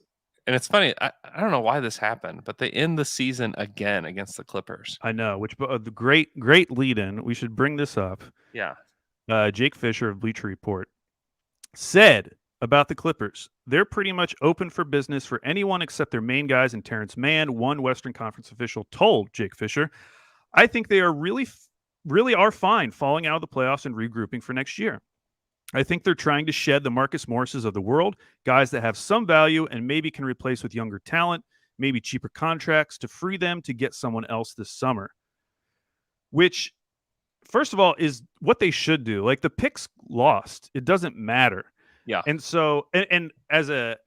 funny. I don't know why this happened, but they end the season again against the Clippers. I know, which the great lead-in. We should bring this up. Yeah. Jake Fisher of Bleacher Report said about the Clippers, they're pretty much open for business for anyone except their main guys, and Terrence Mann, one Western Conference official, told Jake Fisher, I think they are really are fine falling out of the playoffs and regrouping for next year. I think they're trying to shed the Marcus Morrises of the world, guys that have some value and maybe can replace with younger talent, maybe cheaper contracts to free them to get someone else this summer. Which, first of all, is what they should do. Like the picks lost. It doesn't matter. Yeah. And so, and as a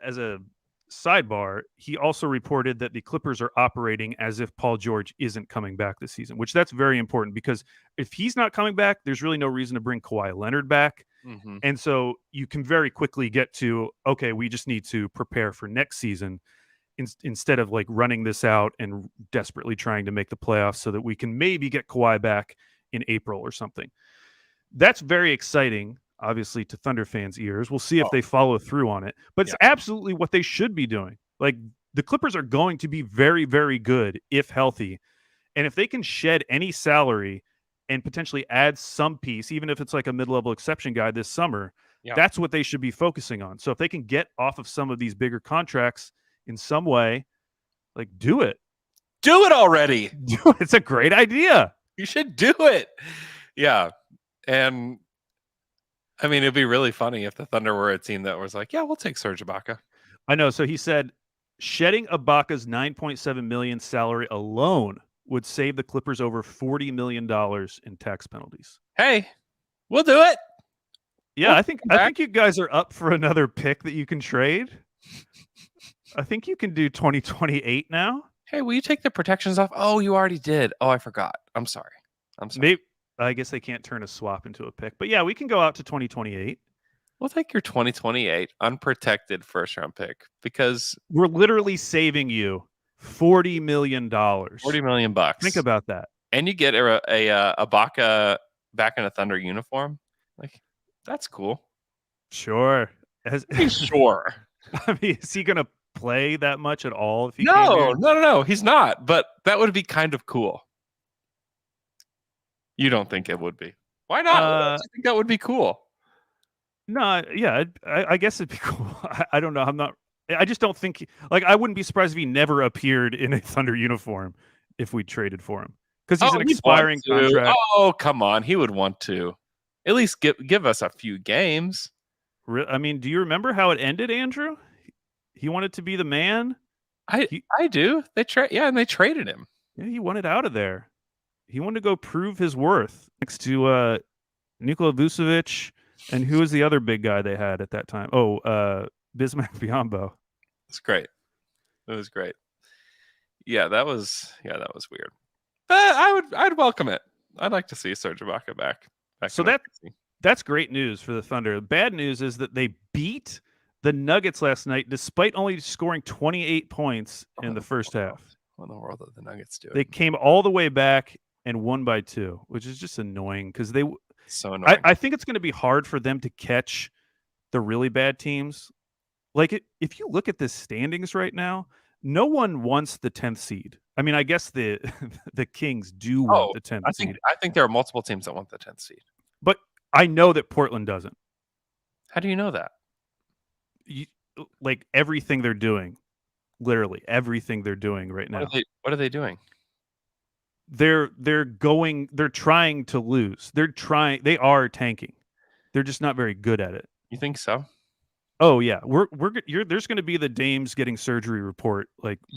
sidebar, he also reported that the Clippers are operating as if Paul George isn't coming back this season, which that's very important because if he's not coming back, there's really no reason to bring Kawhi Leonard back. Mm-hmm. And so you can very quickly get to, okay, we just need to prepare for next season instead of like running this out and desperately trying to make the playoffs so that we can maybe get Kawhi back in April or something. That's very exciting, obviously, to Thunder fans' ears. We'll see if they follow through on it. But it's absolutely what they should be doing. Like the Clippers are going to be very, very good if healthy. And if they can shed any salary and potentially add some piece, even if it's like a mid-level exception guy this summer, that's what they should be focusing on. So if they can get off of some of these bigger contracts in some way, like do it. Do it already. It's a great idea. You should do it. Yeah. And I mean, it'd be really funny if the Thunder were a team that was like, yeah, we'll take Serge Ibaka. I know. So he said shedding Ibaka's $9.7 million salary alone would save the Clippers over $40 million in tax penalties. Hey, we'll do it. Yeah, We'll I think you guys are up for another pick that you can trade. I think you can do 2028 now. Hey, will you take the protections off? Oh, you already did. Oh, I forgot. I'm sorry. Maybe, I guess they can't turn a swap into a pick. But yeah, we can go out to 2028. We'll take your 2028 unprotected first round pick because we're literally saving you $40 million. $40 million bucks. Think about that. And you get a Ibaka back in a Thunder uniform. Like, that's cool. Sure. Sure. I mean, is he going to play that much at all? If he No, he's not. But that would be kind of cool. You don't think it would be? Why not? I think that would be cool. No, yeah, I guess it'd be cool. I don't know. I just don't think. Like, I wouldn't be surprised if he never appeared in a Thunder uniform if we traded for him because he's an expiring contract. Oh, come on, he would want to at least give us a few games. I mean, do you remember how it ended, Andrew? He wanted to be the man. I do. They and they traded him. Yeah, he wanted out of there. He wanted to go prove his worth next to Nikola Vucevic. And who was the other big guy they had at that time? Oh, Bismack Biyombo. It's great. It was great. Yeah, that was weird. But I'd welcome it. I'd like to see Serge Ibaka back. So that's great news for the Thunder. The bad news is that they beat the Nuggets last night despite only scoring 28 points in the first half. What in the world did the Nuggets do? They came all the way back and won by 2, which is just annoying because they. So annoying. I think it's going to be hard for them to catch the really bad teams. Like, if you look at the standings right now, no one wants the 10th seed. I mean, I guess the Kings do want the 10th seed. I think there are multiple teams that want the 10th seed. But I know that Portland doesn't. How do you know that? Like, everything they're doing, literally everything they're doing right now. What are they doing? They're trying to lose. They are tanking. They're just not very good at it. You think so? Oh yeah. There's going to be the Dames getting surgery report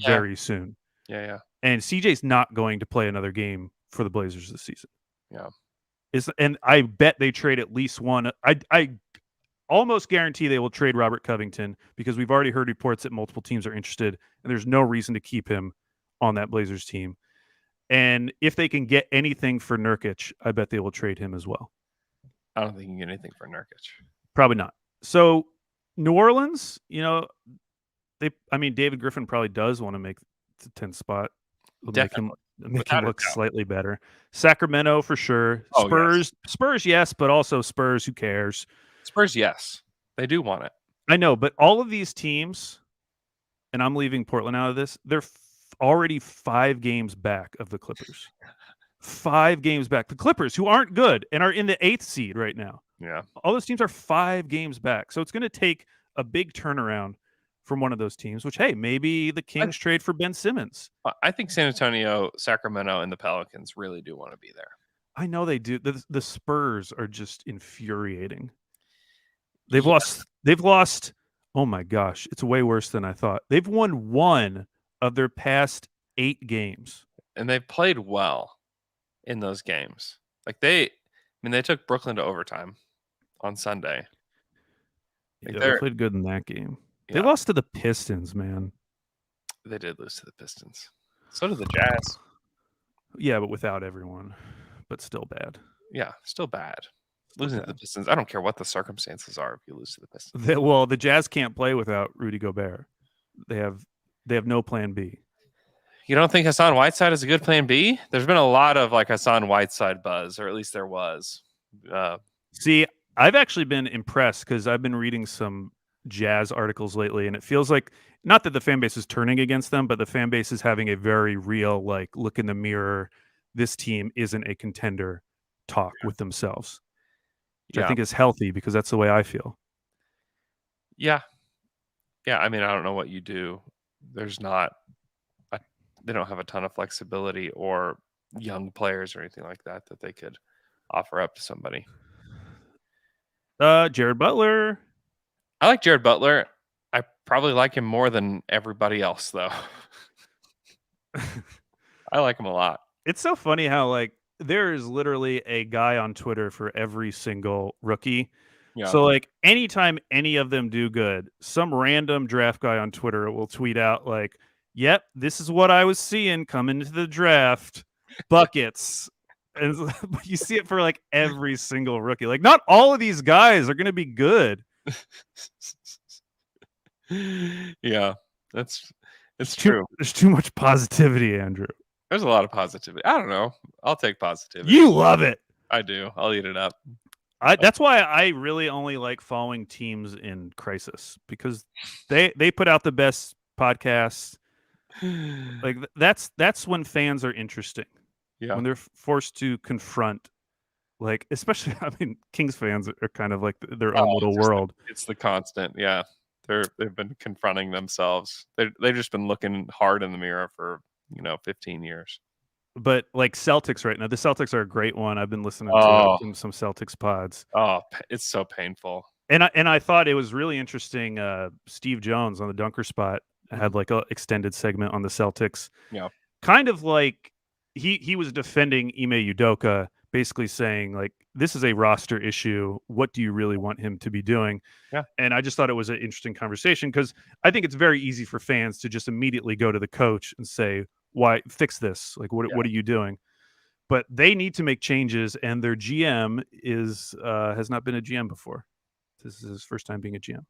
very soon. Yeah. And CJ's not going to play another game for the Blazers this season. Yeah. And I bet they trade at least one. I almost guarantee they will trade Robert Covington because we've already heard reports that multiple teams are interested and there's no reason to keep him on that Blazers team. And if they can get anything for Nurkic, I bet they will trade him as well. I don't think you can get anything for Nurkic. Probably not. So New Orleans, David Griffin probably does want to make the 10th spot. It'll make him look slightly better. Sacramento for sure. Spurs, yes, but also Spurs, who cares? Spurs, yes. They do want it. I know, but all of these teams, and I'm leaving Portland out of this, they're already 5 games back of the Clippers. 5 games back. The Clippers, who aren't good and are in the 8th seed right now. Yeah. All those teams are 5 games back. So it's going to take a big turnaround from one of those teams, which, hey, maybe the Kings trade for Ben Simmons. I think San Antonio, Sacramento, and the Pelicans really do want to be there. I know they do. The Spurs are just infuriating. They've lost. Oh my gosh. It's way worse than I thought. They've won 1 of their past 8 games. And they've played well in those games. They took Brooklyn to overtime on Sunday. They played good in that game. Yeah. They lost to the Pistons, man. They did lose to the Pistons. So did the Jazz. Yeah, but without everyone. But still bad. Yeah, still bad. Losing to the Pistons. I don't care what the circumstances are if you lose to the Pistons. The Jazz can't play without Rudy Gobert. They have no plan B. You don't think Hassan Whiteside is a good plan B? There's been a lot of Hassan Whiteside buzz, or at least there was. See, I've actually been impressed because I've been reading some Jazz articles lately, and it feels like not that the fan base is turning against them, but the fan base is having a very real look in the mirror. This team isn't a contender talk with themselves, which I think is healthy because that's the way I feel. Yeah. I mean, I don't know what you do. There's not. They don't have a ton of flexibility or young players or anything like that they could offer up to somebody. Jared Butler. I like Jared Butler. I probably like him more than everybody else, though. I like him a lot. It's so funny how like there is literally a guy on Twitter for every single rookie. Yeah. So like anytime any of them do good, some random draft guy on Twitter will tweet out like, "Yep, this is what I was seeing coming into the draft, buckets." And you see it for like every single rookie. Like not all of these guys are going to be good. Yeah, it's There's true. There's too much positivity, Andrew. There's a lot of positivity. I don't know. I'll take positivity. You love it. I do. I'll eat it up. That's why I really only like following teams in crisis because they put out the best podcasts. Like that's when fans are interesting. Yeah. When they're forced to confront, like especially, I mean, Kings fans are kind of like their own little world. It's the constant. Yeah, they've been confronting themselves. They've just been looking hard in the mirror for 15 years. But like Celtics right now, the Celtics are a great one. I've been listening to some Celtics pods. Oh, it's so painful. And I thought it was really interesting. Steve Jones on the Dunker Spot had like a extended segment on the Celtics. Yeah, kind of like he was defending Ime Udoka, basically saying like this is a roster issue. What do you really want him to be doing? Yeah, and I just thought it was an interesting conversation because I think it's very easy for fans to just immediately go to the coach and say, "Why fix this? Like what are you doing?" But they need to make changes, and their GM has not been a GM before. This is his first time being a GM.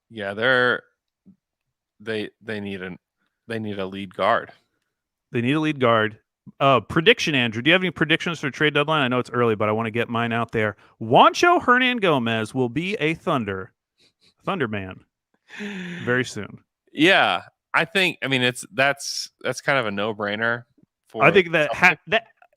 Yeah, they need a lead guard. They need a lead guard. Prediction, Andrew. Do you have any predictions for trade deadline? I know it's early, but I want to get mine out there. Juancho Hernangomez will be a Thunder man very soon. Yeah, I think. I mean, that's kind of a no-brainer. I think that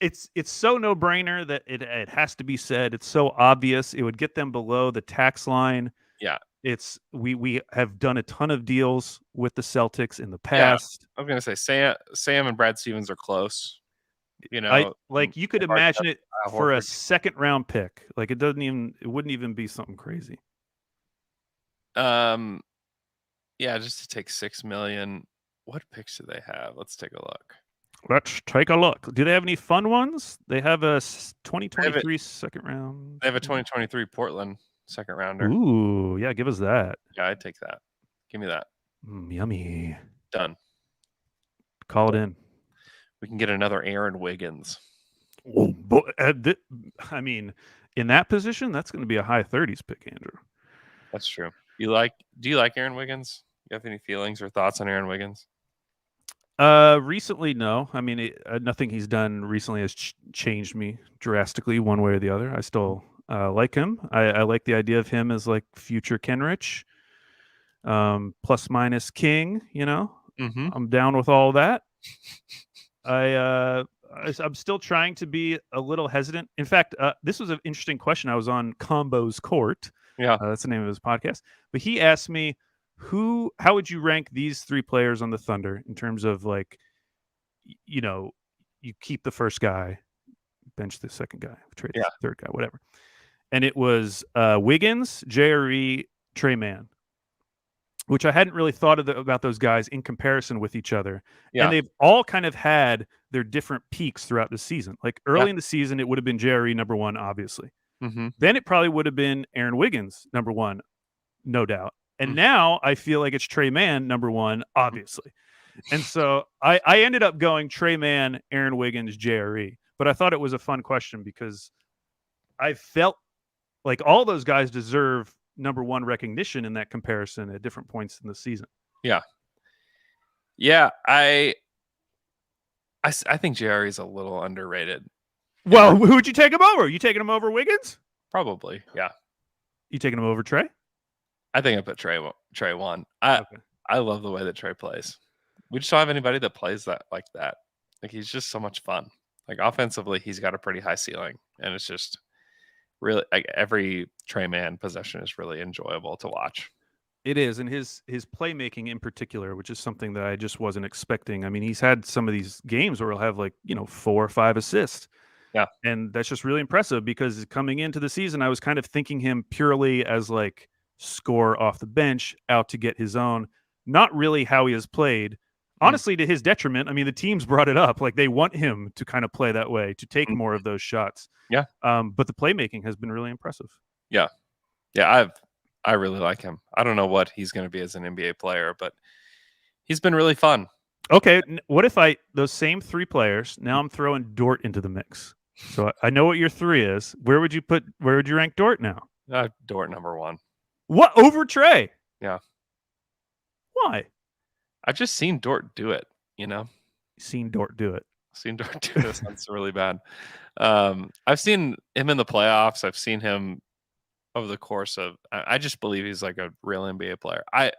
it's so no-brainer that it has to be said. It's so obvious. It would get them below the tax line. Yeah. It's we have done a ton of deals with the Celtics in the past. Yeah, I was gonna say Sam and Brad Stevens are close. You could imagine it for a second round pick. Like it wouldn't even be something crazy. Yeah, just to take $6 million. What picks do they have? Let's take a look. Do they have any fun ones? They have a 2023 second round. They have a 2023 Portland second rounder. Ooh, yeah, give us that. Yeah, I'd take that. Give me that. Yummy. Done. Call it in. We can get another Aaron Wiggins. Oh, I mean, in that position, that's going to be a high 30s pick, Andrew. That's true. Do you like Aaron Wiggins? You have any feelings or thoughts on Aaron Wiggins? Recently, no. I mean, nothing he's done recently has changed me drastically one way or the other. I still like him. I like the idea of him as like future Kenrich, plus minus king. Mm-hmm. I'm down with all that. I'm still trying to be a little hesitant. In fact, this was an interesting question. I was on Combo's Court. Yeah, that's the name of his podcast. But he asked me, how would you rank these three players on the Thunder in terms of like, you keep the first guy, bench the second guy, trade the third guy, whatever. And it was Wiggins, JRE, Trey Mann, which I hadn't really thought about those guys in comparison with each other. Yeah. And they've all kind of had their different peaks throughout the season. Like early in the season, it would have been JRE number one, obviously. Mm-hmm. Then it probably would have been Aaron Wiggins number one, no doubt. And now I feel like it's Trey Mann number one, obviously. And so I ended up going Trey Mann, Aaron Wiggins, JRE. But I thought it was a fun question because I felt like all those guys deserve number one recognition in that comparison at different points in the season. Yeah. Yeah. I think JRE is a little underrated. Well, who would you take him over? You taking him over Wiggins? Probably. Yeah. You taking him over Trey? I think I put Trey one. I love the way that Trey plays. We just don't have anybody that plays like that. Like he's just so much fun. Like offensively, he's got a pretty high ceiling, and it's just really like every Trey Mann possession is really enjoyable to watch. It is, and his playmaking in particular, which is something that I just wasn't expecting. I mean, he's had some of these games where he'll have 4 or 5 assists. Yeah, and that's just really impressive because coming into the season, I was kind of thinking him purely as score off the bench, out to get his own. Not really how he has played. honestly, to his detriment. I mean, the teams brought it up. Like, they want him to kind of play that way, to take more of those shots. Yeah. But the playmaking has been really impressive. Yeah, I really like him. I don't know what he's going to be as an NBA player, but he's been really fun. Okay, what if those same 3 players, now I'm throwing Dort into the mix. So I know what your 3 is. Where would you rank Dort now? Dort number 1. What, over Trey? Yeah. Why? I've just seen Dort do it, Seen Dort do it. Seen Dort do this. Sounds really bad. I've seen him in the playoffs. I've seen him over the course of. I just believe he's like a real NBA player. I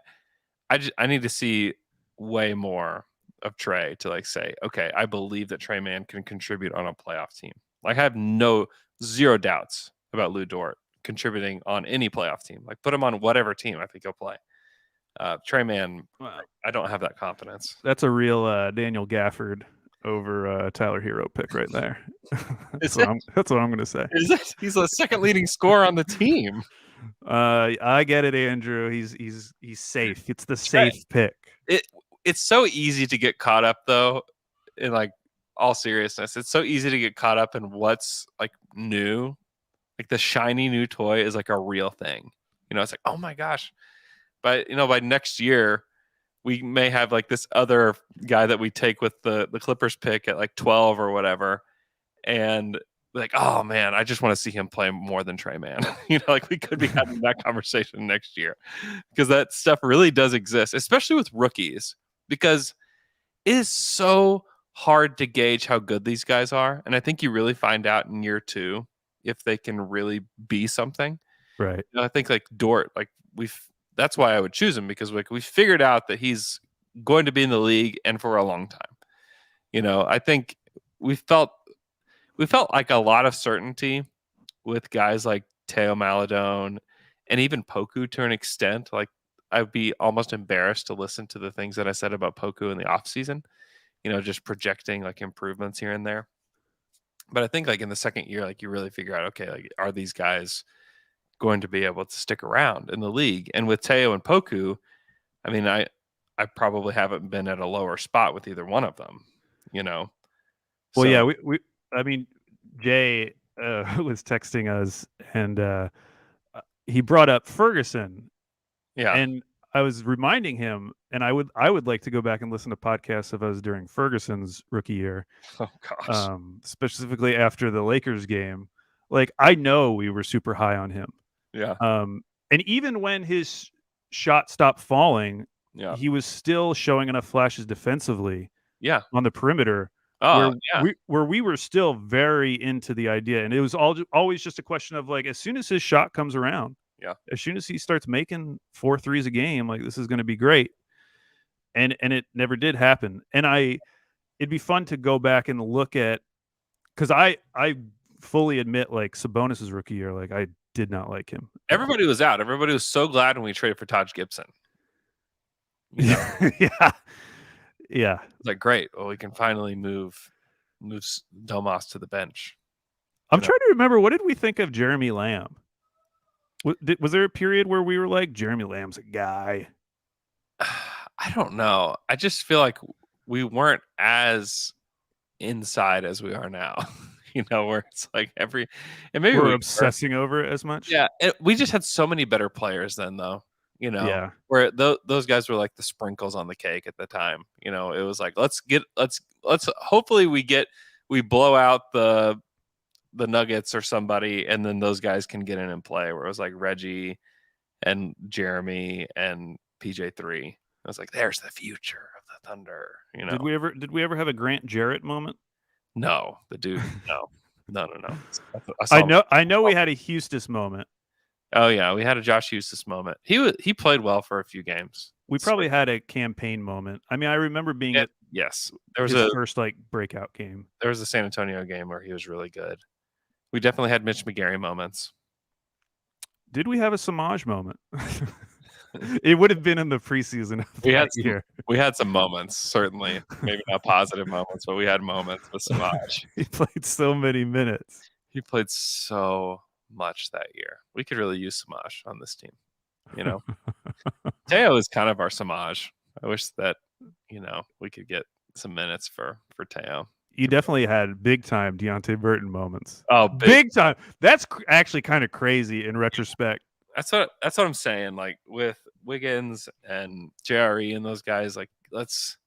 need to see way more of Trey to like say, okay, I believe that Trey Mann can contribute on a playoff team. Like, I have zero doubts about Lou Dort contributing on any playoff team. Like, put him on whatever team, I think he'll play. Trey Mann, I don't have that confidence. That's a real Daniel Gafford over Tyler Hero pick right there. That's what I'm going to say. He's the second leading scorer on the team. I get it, Andrew. He's safe. It's the safe pick. It's so easy to get caught up, though, in like all seriousness. It's so easy to get caught up in what's like new. Like, the shiny new toy is like a real thing. It's like, oh my gosh. But by next year, we may have like this other guy that we take with the Clippers pick at like 12 or whatever. And like, oh man, I just want to see him play more than Trey Mann. Like, we could be having that conversation next year, because that stuff really does exist, especially with rookies, because it is so hard to gauge how good these guys are. And I think you really find out in year 2 if they can really be something. Right. I think like Dort, like that's why I would choose him, because like we figured out that he's going to be in the league and for a long time. I think we felt like a lot of certainty with guys like Teo Maladone and even Poku to an extent. Like, I'd be almost embarrassed to listen to the things that I said about Poku in the offseason, just projecting like improvements here and there. But I think like in the second year, like you really figure out, okay, like, are these guys going to be able to stick around in the league? And with Teo and Poku, I mean, I probably haven't been at a lower spot with either one of them, Well, So, yeah, I mean, Jay was texting us, and he brought up Ferguson. yeah. And I was reminding him, and I would like to go back and listen to podcasts of us during Ferguson's rookie year, Oh gosh. specifically after the Lakers game. Like, I know we were super high on him. Yeah. And even when his shot stopped falling, Yeah. he was still showing enough flashes defensively Yeah. on the perimeter Oh, yeah. where we were still very into the idea. And it was always just a question of like, as soon as his shot comes around, Yeah. as soon as he starts making 4 threes a game, like, this is going to be great. And it never did happen. And it'd be fun to go back and look at, because I fully admit, like, Sabonis's rookie year, like, I did not like him. Everybody was out. Everybody was so glad when we traded for Taj Gibson. Yeah. Yeah. It's like, great. Well, we can finally move Domas to the bench. I'm trying to remember, what did we think of Jeremy Lamb? Was there a period where we were like, Jeremy Lamb's a guy? I don't know. I just feel like we weren't as inside as we are now. Where it's like and maybe we're obsessing over it as much. Yeah, we just had so many better players then, though. Yeah. Where those guys were like the sprinkles on the cake at the time. It was like, let's hopefully we blow out the Nuggets or somebody, and then those guys can get in and play. Where it was like Reggie and Jeremy and PJ3. I was like, there's the future of the Thunder. Did we ever have a Grant Jarrett moment? No, the dude. No. I know we had a Houston moment. Oh yeah, we had a Josh Houston moment. He played well for a few games. We probably had a campaign moment. I mean, I remember being at yes. There was his first like breakout game. There was a San Antonio game where he was really good. We definitely had Mitch McGary moments. Did we have a Samaj moment? It would have been in the preseason. We had some moments, certainly. Maybe not positive moments, but we had moments with Samaj. He played so many minutes. He played so much that year. We could really use Samaj on this team. Teo is kind of our Samaj. I wish that we could get some minutes for Teo. You definitely had big time Deontay Burton moments. Oh, big time. That's actually kind of crazy in retrospect. That's what I'm saying. Like with Wiggins and JRE and those guys, like let's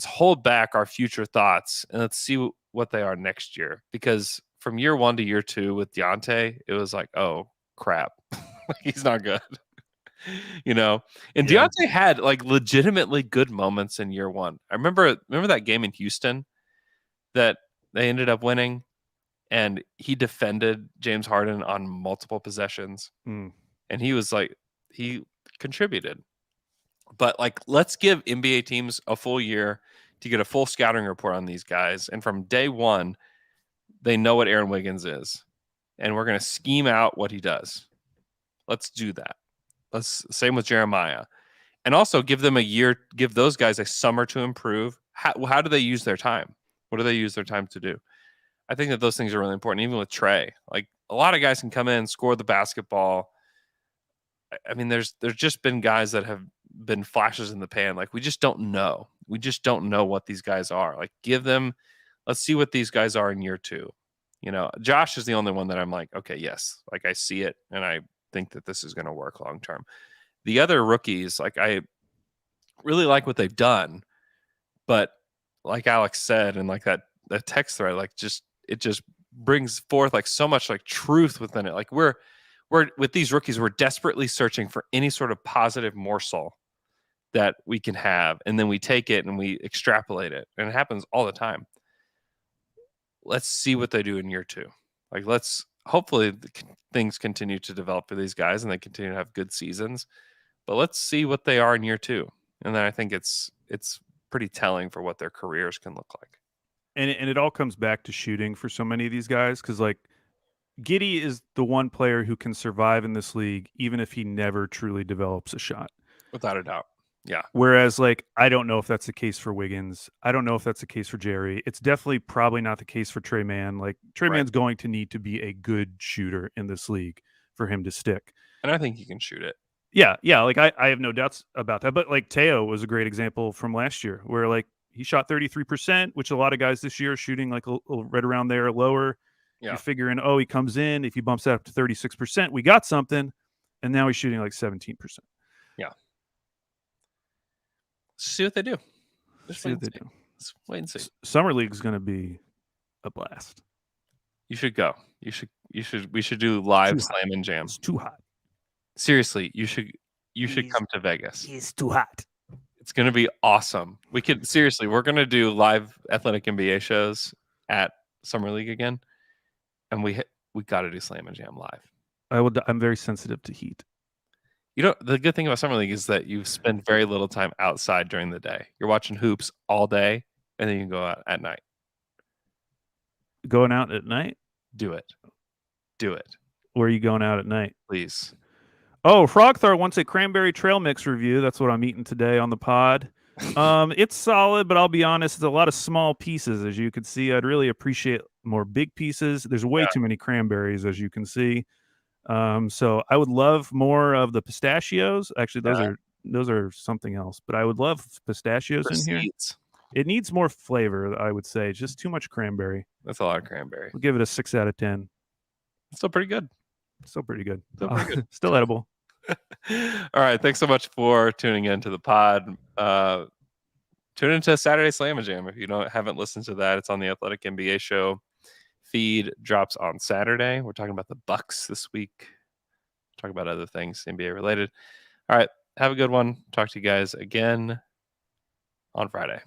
hold back our future thoughts and let's see what they are next year. Because from year 1 to year 2 with Deontay, it was like, oh crap, he's not good. And Deontay had like legitimately good moments in year 1. I remember that game in Houston that they ended up winning, and he defended James Harden on multiple possessions, and he was like, he contributed. But like, let's give NBA teams a full year to get a full scouting report on these guys, and from day 1, they know what Aaron Wiggins is, and we're going to scheme out what he does. Let's do that. Same with Jeremiah, and also give them a year. Give those guys a summer to improve. How do they use their time? What do they use their time to do? I think that those things are really important. Even with Trey, like a lot of guys can come in, score the basketball. I mean, there's just been guys that have been flashes in the pan. Like we just don't know. We just don't know what these guys are. Like let's see what these guys are in year 2. Josh is the only one that I'm like, okay, yes, like I see it, and I think that this is going to work long term. The other rookies, like I really like what they've done, but like Alex said, and like that text thread, like it just brings forth like so much like truth within it. Like we're with these rookies, we're desperately searching for any sort of positive morsel that we can have, and then we take it and we extrapolate it, and it happens all the time. Let's see what they do in year 2. Like hopefully things continue to develop for these guys and they continue to have good seasons, but let's see what they are in year 2. And then I think it's pretty telling for what their careers can look like. And it all comes back to shooting for so many of these guys. Cause like Giddey is the one player who can survive in this league, even if he never truly develops a shot. Without a doubt. Yeah. Whereas, like, I don't know if that's the case for Wiggins. I don't know if that's the case for Jerry. It's definitely probably not the case for Trey Mann. Like, Trey Mann's going to need to be a good shooter in this league for him to stick. And I think he can shoot it. Yeah. Like, I have no doubts about that. But, like, Teo was a great example from last year where, like, he shot 33%, which a lot of guys this year are shooting, like, right around there, lower. Yeah. You're figuring, he comes in. If he bumps that up to 36%, we got something. And now he's shooting, like, 17%. Yeah. See what they do. See what they do. Let's wait and see. Summer League is going to be a blast. You should go. We should do live Slam and Jam. It's too hot. Seriously, you should come to Vegas. It's too hot. It's going to be awesome. We're going to do live Athletic NBA shows at Summer League again, and we got to do Slam and Jam live. I'm very sensitive to heat. The good thing about Summer League is that you spend very little time outside during the day. You're watching hoops all day, and then you can go out at night. Going out at night? Do it. Where are you going out at night? Please. Oh, Frogthar wants a cranberry trail mix review. That's what I'm eating today on the pod. It's solid, but I'll be honest, it's a lot of small pieces, as you can see. I'd really appreciate more big pieces. There's way too many cranberries, as you can see. So I would love more of the pistachios. Actually, those are something else, but I would love pistachios in here. It needs more flavor, I would say. Just too much cranberry. That's a lot of cranberry. We'll give it a 6 out of 10. Still pretty good. Still edible. All right. Thanks so much for tuning in to the pod. Tune into Saturday Slam and Jam. If you haven't listened to that, it's on the Athletic NBA show. Feed drops on Saturday. We're talking about the Bucks this week. Talk about other things NBA related. All right. Have a good one. Talk to you guys again on Friday.